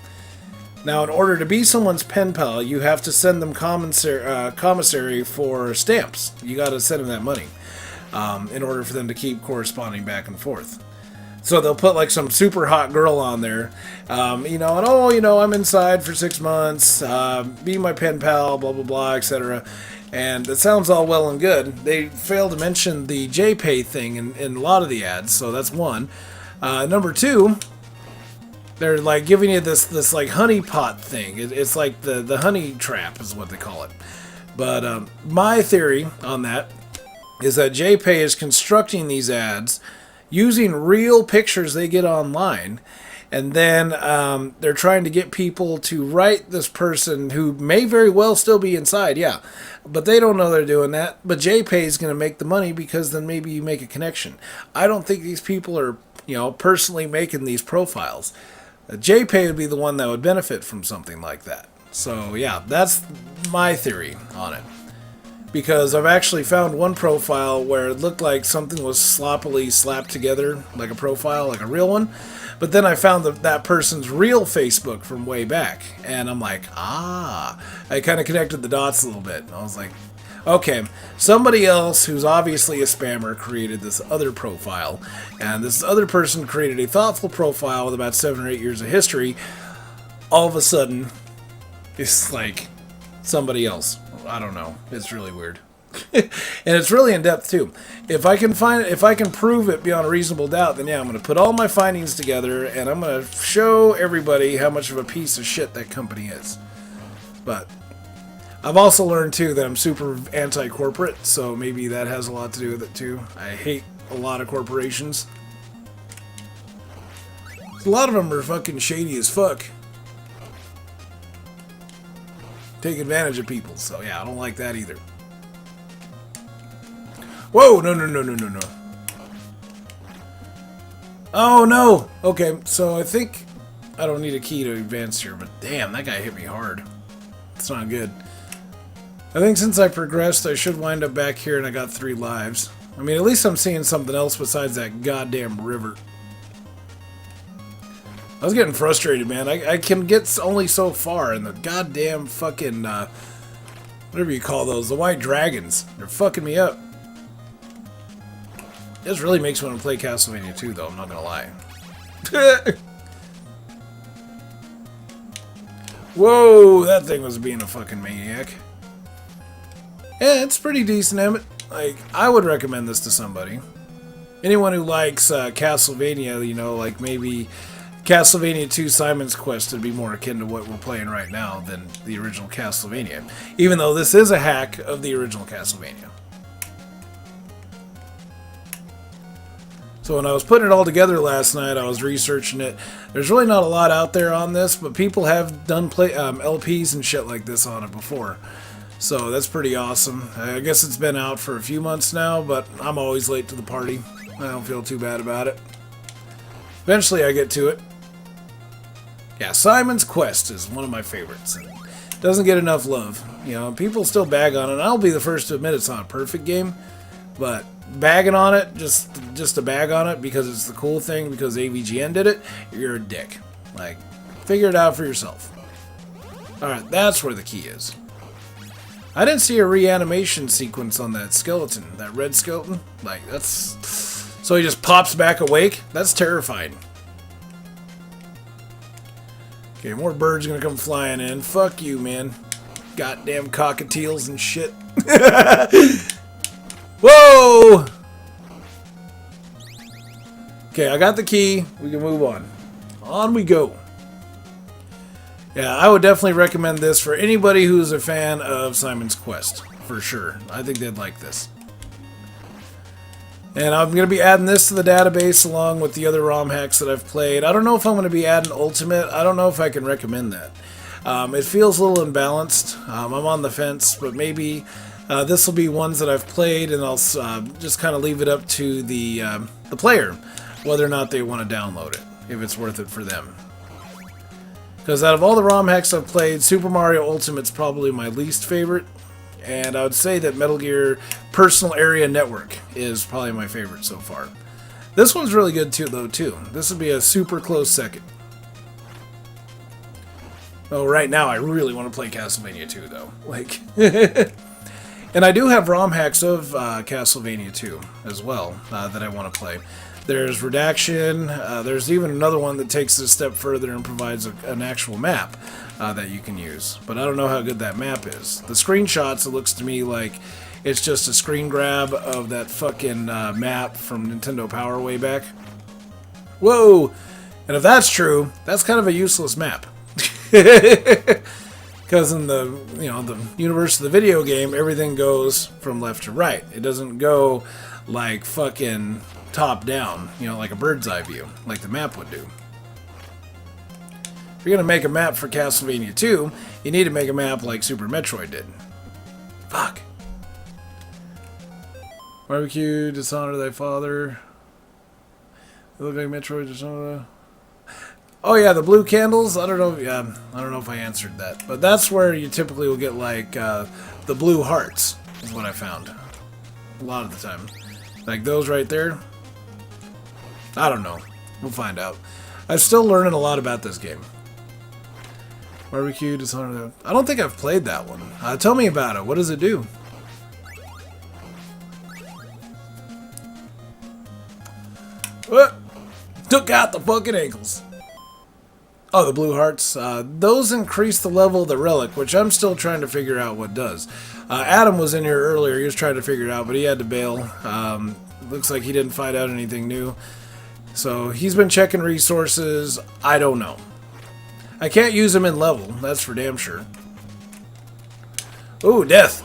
Now, in order to be someone's pen pal, you have to send them commissary for stamps. You got to send them that money in order for them to keep corresponding back and forth. So they'll put like some super hot girl on there, and I'm inside for 6 months, be my pen pal, blah blah blah, etc. And it sounds all well and good. They fail to mention the JPay thing in a lot of the ads, so that's one. Number two, they're like giving you this like honey pot thing. It's like the honey trap is what they call it. But my theory on that is that JPay is constructing these ads using real pictures they get online, and then they're trying to get people to write this person who may very well still be inside, yeah, but they don't know they're doing that. But JPay is going to make the money because then maybe you make a connection. I don't think these people are, personally making these profiles. JPay would be the one that would benefit from something like that. So yeah, that's my theory on it. Because I've actually found one profile where it looked like something was sloppily slapped together, like a profile, like a real one. But then I found that person's real Facebook from way back. And I'm like, I kind of connected the dots a little bit. And I was like, okay, somebody else who's obviously a spammer created this other profile. And this other person created a thoughtful profile with about 7 or 8 years of history. All of a sudden, it's like somebody else. I don't know. It's really weird. And it's really in depth too. If I can prove it beyond a reasonable doubt, then yeah, I'm going to put all my findings together and I'm going to show everybody how much of a piece of shit that company is. But I've also learned too that I'm super anti-corporate, so maybe that has a lot to do with it too. I hate a lot of corporations. A lot of them are fucking shady as fuck. Take advantage of people, so yeah, I don't like that either. Whoa, no. Oh no! Okay, so I think I don't need a key to advance here, but damn, that guy hit me hard. It's not good. I think since I progressed, I should wind up back here and I got 3 lives. I mean, at least I'm seeing something else besides that goddamn river. I was getting frustrated, man. I can get only so far, and the goddamn fucking, whatever you call those, the white dragons, they're fucking me up. This really makes me want to play Castlevania 2, though, I'm not gonna lie. Whoa, that thing was being a fucking maniac. Yeah, it's pretty decent, Emmett. Like, I would recommend this to somebody. Anyone who likes Castlevania, like maybe Castlevania 2 Simon's Quest would be more akin to what we're playing right now than the original Castlevania. Even though this is a hack of the original Castlevania. So when I was putting it all together last night, I was researching it. There's really not a lot out there on this, but people have done LPs and shit like this on it before. So that's pretty awesome. I guess it's been out for a few months now, but I'm always late to the party. I don't feel too bad about it. Eventually I get to it. Yeah, Simon's Quest is one of my favorites. It doesn't get enough love. People still bag on it. I'll be the first to admit it's not a perfect game, but bagging on it, just to bag on it because it's the cool thing, because AVGN did it, you're a dick. Like, figure it out for yourself. Alright, that's where the key is. I didn't see a reanimation sequence on that skeleton, that red skeleton. Like, that's... So he just pops back awake? That's terrifying. Okay, more birds gonna come flying in. Fuck you, man. Goddamn cockatiels and shit. Whoa! Okay, I got the key. We can move on. On we go. Yeah, I would definitely recommend this for anybody who's a fan of Simon's Quest, for sure. I think they'd like this. And I'm going to be adding this to the database along with the other ROM hacks that I've played. I don't know if I'm going to be adding Ultimate. I don't know if I can recommend that. It feels a little imbalanced. I'm on the fence, but maybe this will be ones that I've played, and I'll just kind of leave it up to the player, whether or not they want to download it, if it's worth it for them. Because out of all the ROM hacks I've played, Super Mario Ultimate's probably my least favorite. And I would say that Metal Gear Personal Area Network is probably my favorite so far. This one's really good too, though, too. This would be a super close second. Oh, right now I really want to play Castlevania 2, though. Like, and I do have ROM hacks of Castlevania 2 as well that I want to play. There's Redaction. There's even another one that takes it a step further and provides an actual map that you can use. But I don't know how good that map is. The screenshots, it looks to me like it's just a screen grab of that fucking map from Nintendo Power way back. Whoa! And if that's true, that's kind of a useless map. Because in the universe of the video game, everything goes from left to right. It doesn't go like fucking top down, like a bird's eye view, like the map would do. If you're gonna make a map for Castlevania 2, you need to make a map like Super Metroid did. Fuck. Barbecue, dishonor thy father. It look like Metroid, dishonor. Oh yeah, the blue candles. I don't know. Yeah, I don't know if I answered that, but that's where you typically will get like the blue hearts. Is what I found a lot of the time. Like those right there. I don't know. We'll find out. I'm still learning a lot about this game. Barbecue, Dishonored. I don't think I've played that one. Tell me about it. What does it do? What? Took out the fucking ankles. Oh, the blue hearts. Those increase the level of the relic, which I'm still trying to figure out what does. Adam was in here earlier. He was trying to figure it out, but he had to bail. Looks like he didn't find out anything new. So he's been checking resources. I don't know. I can't use them in level. That's for damn sure. Ooh, death.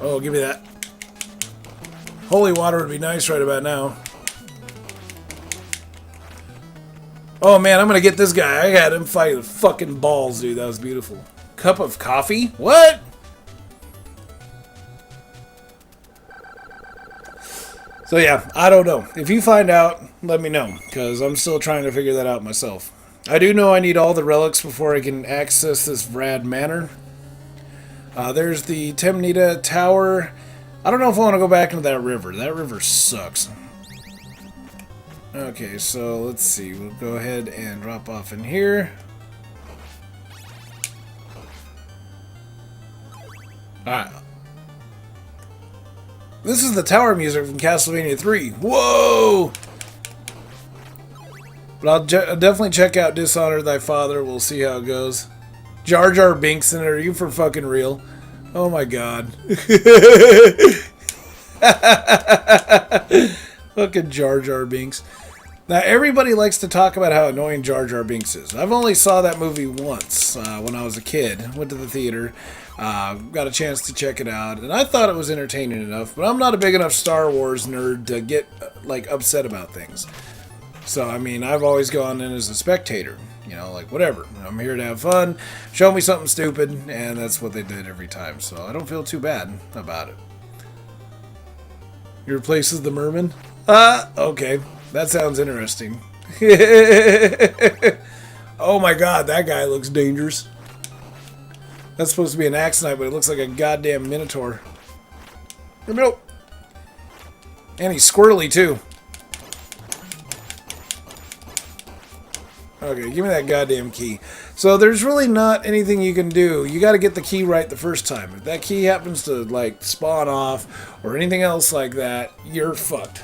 Oh, give me that. Holy water would be nice right about now. Oh man, I'm gonna get this guy. I had him fight with fucking balls, dude. That was beautiful. Cup of coffee? What? So yeah, I don't know. If you find out, let me know, because I'm still trying to figure that out myself. I do know I need all the relics before I can access this rad manor. There's the Temnita Tower. I don't know if I want to go back into that river. That river sucks. Okay, so let's see. We'll go ahead and drop off in here. Alright. This is the tower music from Castlevania 3. Whoa! But I'll definitely check out Dishonor Thy Father. We'll see how it goes. Jar Jar Binks in it. Are you for fucking real? Oh my god. Fucking Jar Jar Binks. Now, everybody likes to talk about how annoying Jar Jar Binks is. I've only saw that movie once when I was a kid. Went to the theater. Got a chance to check it out. And I thought it was entertaining enough. But I'm not a big enough Star Wars nerd to get like upset about things. So, I mean, I've always gone in as a spectator. You know, like, whatever. I'm here to have fun. Show me something stupid. And that's what they did every time. So, I don't feel too bad about it. He replaces the merman? Okay. That sounds interesting. Oh my god, that guy looks dangerous. That's supposed to be an axe knight, but it looks like a goddamn minotaur. Nope. And he's squirrely, too. Okay, give me that goddamn key. So there's really not anything you can do. You got to get the key right the first time. If that key happens to, like, spawn off or anything else like that, you're fucked.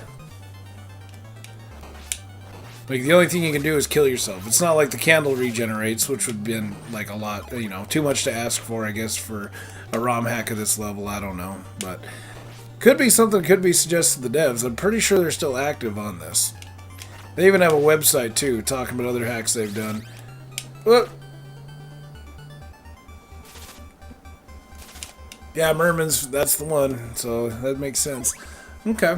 Like, the only thing you can do is kill yourself. It's not like the candle regenerates, which would have been, like, a lot, you know, too much to ask for, I guess, for a ROM hack of this level. I don't know. But could be something could be suggested to the devs. I'm pretty sure they're still active on this. They even have a website, too, talking about other hacks they've done. Whoop. Yeah, Merman's, that's the one, so that makes sense. Okay.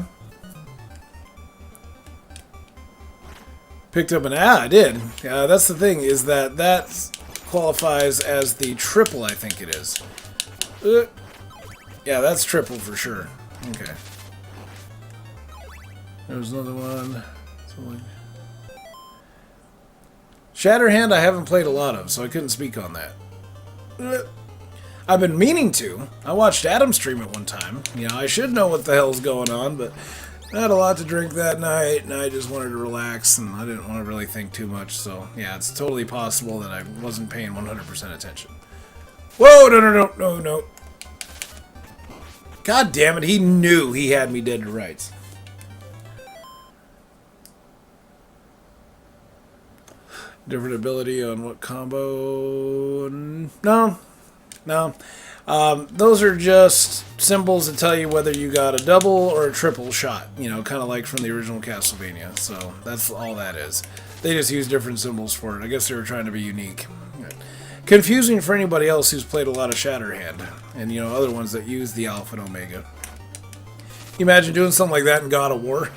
Picked up an... I did. That's the thing, is that qualifies as the triple, I think it is. Yeah, that's triple for sure. Okay. There's another one. Shatterhand I haven't played a lot of, so I couldn't speak on that. I've been meaning to. I watched Adam stream it one time. You know, I should know what the hell's going on, but I had a lot to drink that night, and I just wanted to relax, and I didn't want to really think too much, so yeah, it's totally possible that I wasn't paying 100% attention. Whoa, no. God damn it, he knew he had me dead to rights. Different ability on what combo? No. Those are just symbols that tell you whether you got a double or a triple shot. You know, kind of like from the original Castlevania. So that's all that is. They just use different symbols for it. I guess they were trying to be unique. Confusing for anybody else who's played a lot of Shatterhand. And, you know, other ones that use the Alpha and Omega. You imagine doing something like that in God of War?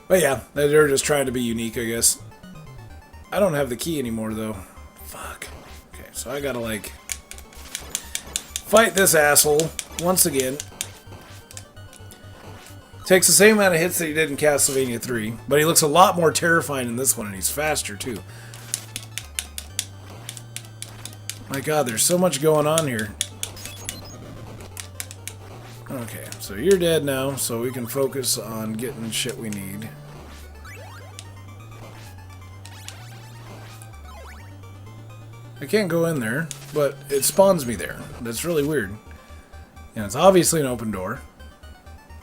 But yeah, they're just trying to be unique, I guess. I don't have the key anymore, though. Fuck. Okay, so I gotta, like, fight this asshole once again. Takes the same amount of hits that he did in Castlevania 3, but he looks a lot more terrifying in this one, and he's faster, too. My god, there's so much going on here. Okay, so you're dead now, so we can focus on getting shit we need. I can't go in there, but it spawns me there. That's really weird. Yeah, it's obviously an open door.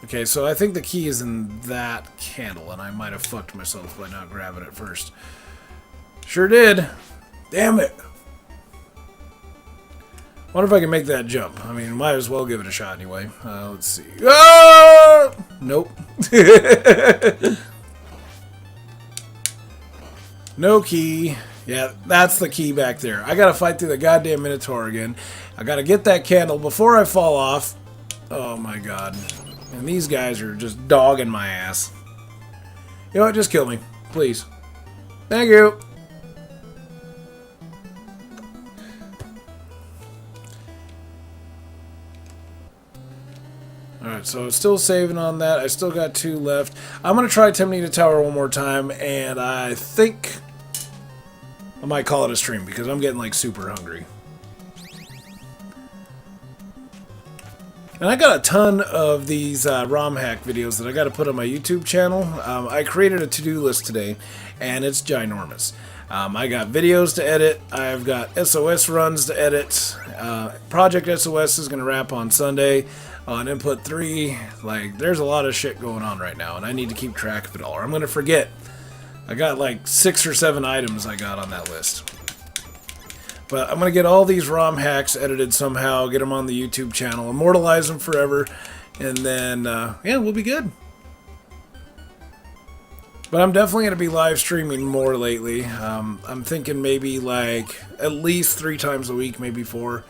Okay, so I think the key is in that candle, and I might have fucked myself by not grabbing it first. Sure did. Damn it. Wonder if I can make that jump. I mean, might as well give it a shot anyway. Let's see. Ah! Nope. No key. Yeah, that's the key back there. I gotta fight through the goddamn Minotaur again. I gotta get that candle before I fall off. Oh my god. And these guys are just dogging my ass. You know what? Just kill me. Please. Thank you. Alright, so it's still saving on that. I still got 2 left. I'm going to try Temnita Tower one more time, and I think I might call it a stream, because I'm getting, like, super hungry. And I got a ton of these ROM hack videos that I got to put on my YouTube channel. I created a to-do list today, and it's ginormous. I got videos to edit. I've got SOS runs to edit. Project SOS is going to wrap on Sunday on Input 3. Like, there's a lot of shit going on right now, and I need to keep track of it all, or I'm going to forget. I got like 6 or 7 items I got on that list. But I'm going to get all these ROM hacks edited somehow, get them on the YouTube channel, immortalize them forever, and then, yeah, we'll be good. But I'm definitely going to be live streaming more lately. I'm thinking maybe like at least 3 times a week, maybe 4.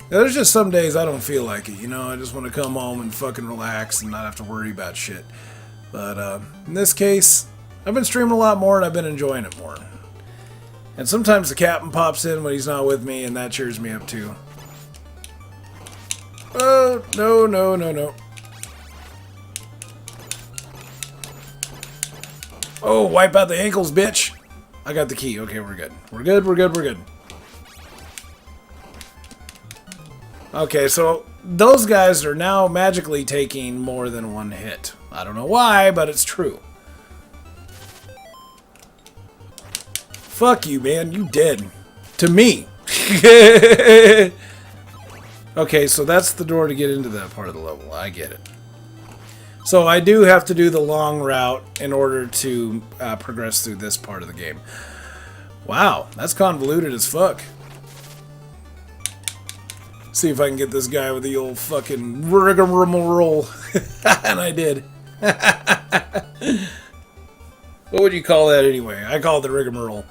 There's just some days I don't feel like it, you know? I just want to come home and fucking relax and not have to worry about shit. But in this case, I've been streaming a lot more and I've been enjoying it more. And sometimes the captain pops in when he's not with me, and that cheers me up too. Oh, no. Oh, wipe out the ankles, bitch. I got the key. Okay, we're good. We're good. Okay, so those guys are now magically taking more than 1 hit. I don't know why, but it's true. Fuck you, man. You dead. To me. Okay, so that's the door to get into that part of the level. I get it. So I do have to do the long route in order to progress through this part of the game. Wow, that's convoluted as fuck. See if I can get this guy with the old fucking rigmarole. And I did. What would you call that anyway? I call it the rigmarole.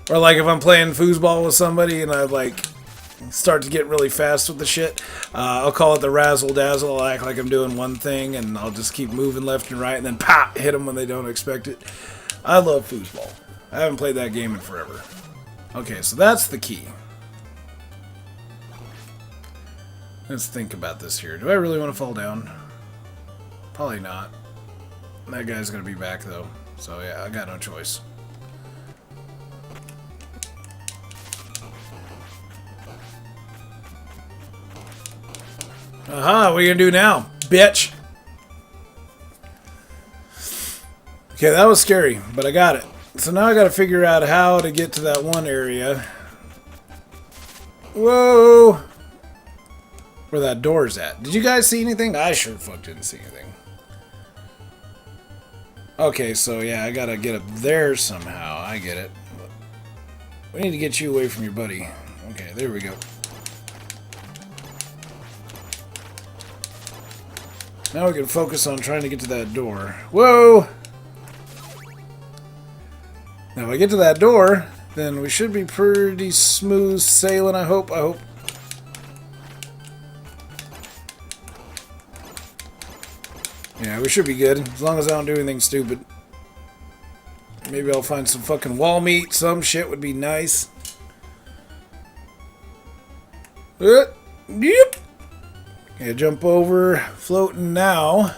Or like if I'm playing foosball with somebody and I like start to get really fast with the shit, I'll call it the razzle dazzle. I'll act like I'm doing one thing and I'll just keep moving left and right and then pop, hit them when they don't expect it. I love foosball. I haven't played that game in forever. Okay, so that's the key. Let's think about this here. Do I really want to fall down? Probably not. That guy's going to be back though. So yeah, I got no choice. Aha, what are you going to do now, bitch? Okay, that was scary, but I got it. So now I got to figure out how to get to that one area. Whoa! Where that door's at. Did you guys see anything? I sure fuck didn't see anything. Okay, so yeah, I gotta get up there somehow. I get it. We need to get you away from your buddy. Okay, there we go. Now we can focus on trying to get to that door. Whoa! Now if I get to that door, then we should be pretty smooth sailing, I hope. Yeah, we should be good, as long as I don't do anything stupid. Maybe I'll find some fucking wall meat, some shit would be nice. Yep. Okay, jump over, floating now.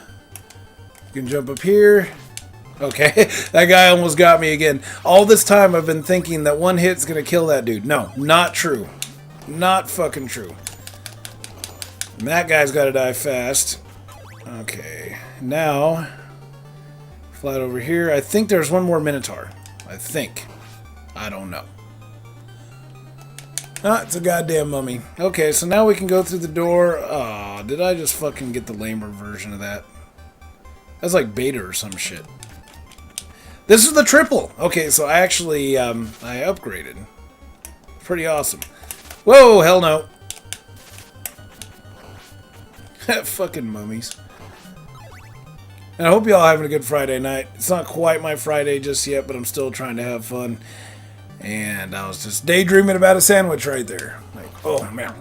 You can jump up here. Okay, that guy almost got me again. All this time I've been thinking that one hit's gonna kill that dude. No, not true. Not fucking true. And that guy's gotta die fast. Okay, now, flat over here. I think there's one more Minotaur. I think. I don't know. Ah, it's a goddamn mummy. Okay, so now we can go through the door. Aw, did I just fucking get the lamer version of that? That's like beta or some shit. This is the triple! Okay, so I actually, I upgraded. Pretty awesome. Whoa, hell no. Fucking mummies. And I hope y'all having a good Friday night. It's not quite my Friday just yet, but I'm still trying to have fun. And I was just daydreaming about a sandwich right there. Like, oh man.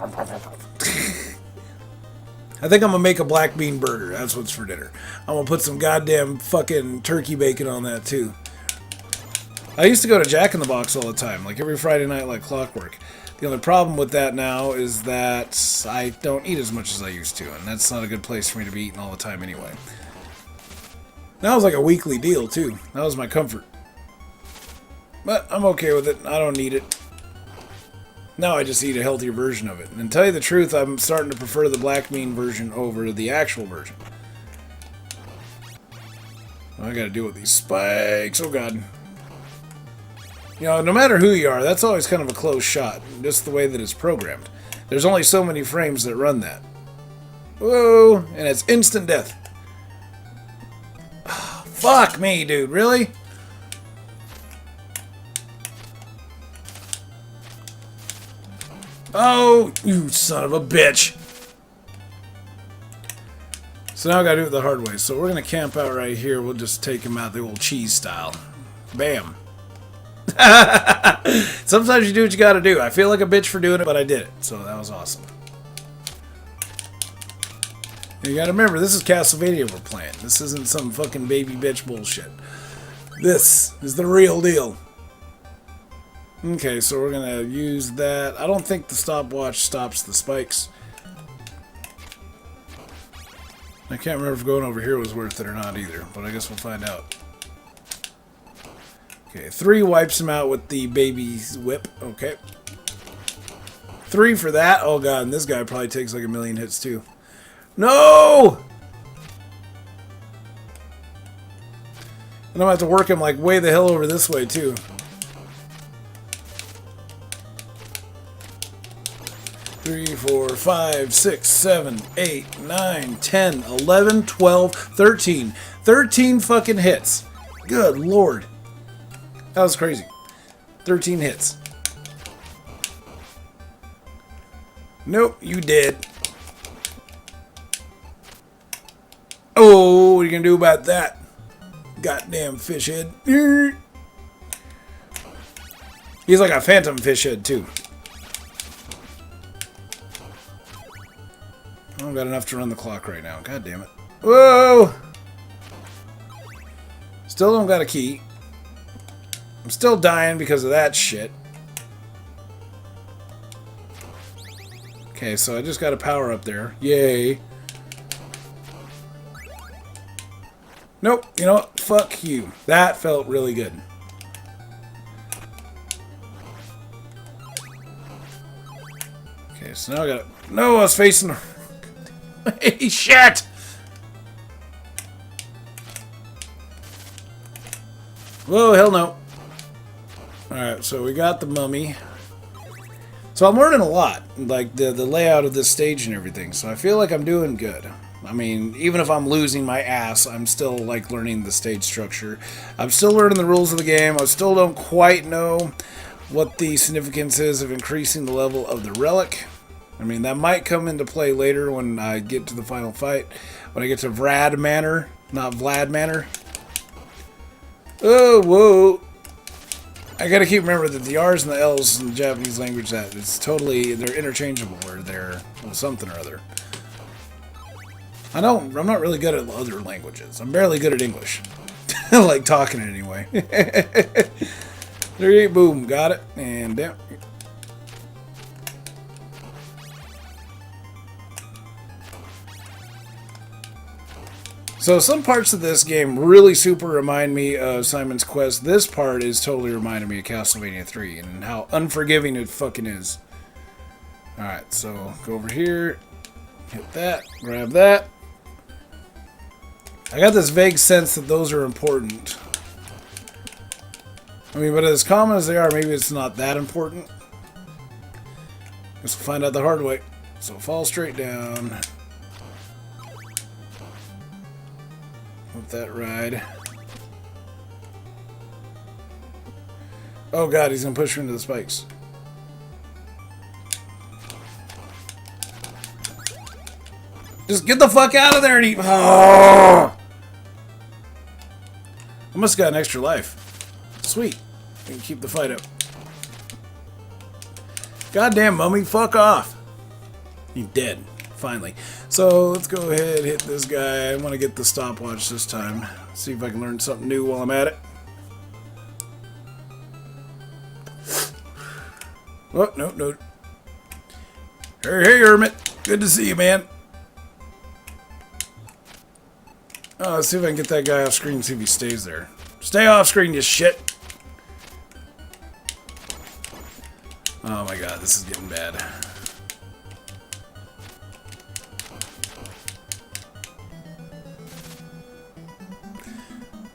I think I'm gonna make a black bean burger. That's what's for dinner. I'm gonna put some goddamn fucking turkey bacon on that too. I used to go to Jack in the Box all the time, like every Friday night like clockwork. The only problem with that now is that I don't eat as much as I used to, and that's not a good place for me to be eating all the time anyway. That was like a weekly deal, too. That was my comfort. But I'm okay with it. I don't need it. Now I just eat a healthier version of it. And to tell you the truth, I'm starting to prefer the black bean version over the actual version. Well, I gotta deal with these spikes. Oh, God. You know, no matter who you are, that's always kind of a close shot. Just the way that it's programmed. There's only so many frames that run that. Whoa! And it's instant death. Fuck me, dude. Really? Oh, you son of a bitch. So now I gotta do it the hard way. So we're gonna camp out right here. We'll just take him out the old cheese style. Bam. Sometimes you do what you gotta do. I feel like a bitch for doing it, but I did it. So that was awesome. You gotta remember, this is Castlevania we're playing. This isn't some fucking baby bitch bullshit. This is the real deal. Okay, so we're gonna use that. I don't think the stopwatch stops the spikes. I can't remember if going over here was worth it or not either, but I guess we'll find out. Okay, 3 wipes him out with the baby's whip. Okay. 3 for that. Oh god, and this guy probably takes like a million hits too. No! And I'm gonna have to work him like way the hell over this way too. 3, 4, 5, 6, 7, 8, 9, 10, 11, 12, 13. 13 fucking hits. Good lord. That was crazy. 13 hits. Nope, you dead. Oh, what are you gonna do about that? Goddamn fish head. He's like a phantom fish head, too. I don't got enough to run the clock right now. God damn it. Whoa! Still don't got a key. I'm still dying because of that shit. Okay, so I just got a power up there. Yay. Nope. You know what? Fuck you. That felt really good. Okay, so now I gotta... No, I was facing... Hey, shit! Whoa, hell no. Alright, so we got the mummy. So I'm learning a lot, like the layout of this stage and everything, so I feel like I'm doing good. I mean, even if I'm losing my ass, I'm still like learning the stage structure. I'm still learning the rules of the game. I still don't quite know what the significance is of increasing the level of the relic. I mean, that might come into play later when I get to the final fight. When I get to Vrad Manor, not Vlad Manor. Oh, whoa. I gotta keep remembering that the R's and the L's in the Japanese language, that it's totally, they're interchangeable, or they're something or other. I know, I'm not really good at other languages. I'm barely good at English. Like talking it anyway. 38, boom, got it. And down. So some parts of this game really super remind me of Simon's Quest. This part is totally reminding me of Castlevania 3 and how unforgiving it fucking is. Alright, so go over here, hit that, grab that. I got this vague sense that those are important. I mean, but as common as they are, maybe it's not that important. Let's find out the hard way. So fall straight down. With that ride. Oh god, he's gonna push me into the spikes. Just get the fuck out of there and eat. Oh! I must have got an extra life. Sweet. We can keep the fight up. Goddamn mummy, fuck off. You're dead. Finally. So let's go ahead and hit this guy. I want to get the stopwatch this time. See if I can learn something new while I'm at it. Oh, no, no. Hey, hey, Hermit. Good to see you, man. Oh, let's see if I can get that guy off screen and see if he stays there. Stay off screen, you shit. Oh my god, this is getting bad.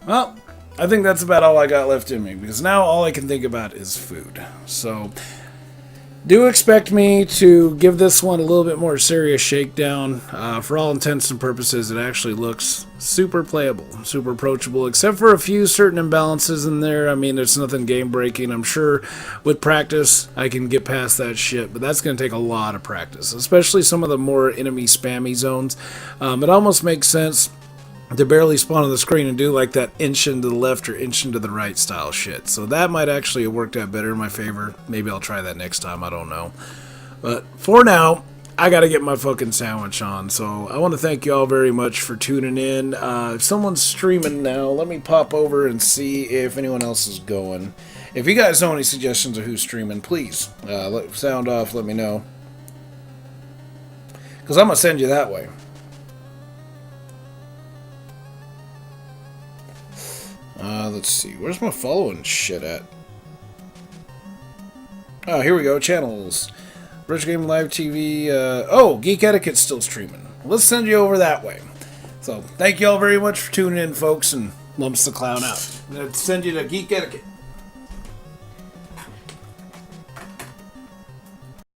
Well, I think that's about all I got left in me, because now all I can think about is food. So, do expect me to give this one a little bit more serious shakedown. For all intents and purposes, it actually looks super playable, super approachable, except for a few certain imbalances in there. I mean, it's nothing game-breaking. I'm sure with practice, I can get past that shit, but that's going to take a lot of practice, especially some of the more enemy-spammy zones. It almost makes sense to barely spawn on the screen and do like that inch into the left or inch into the right style shit. So that might actually have worked out better in my favor. Maybe I'll try that next time, I don't know. But for now, I gotta get my fucking sandwich on. So I want to thank you all very much for tuning in. If someone's streaming now, let me pop over and see if anyone else is going. If you guys know any suggestions of who's streaming, please sound off, let me know. Because I'm gonna send you that way. Let's see. Where's my following shit at? Oh, here we go. Channels. Rich Game Live TV. Oh, Geek Etiquette's still streaming. Let's send you over that way. So, thank you all very much for tuning in, folks, and Lumpz the Clown out. Let's send you to Geek Etiquette.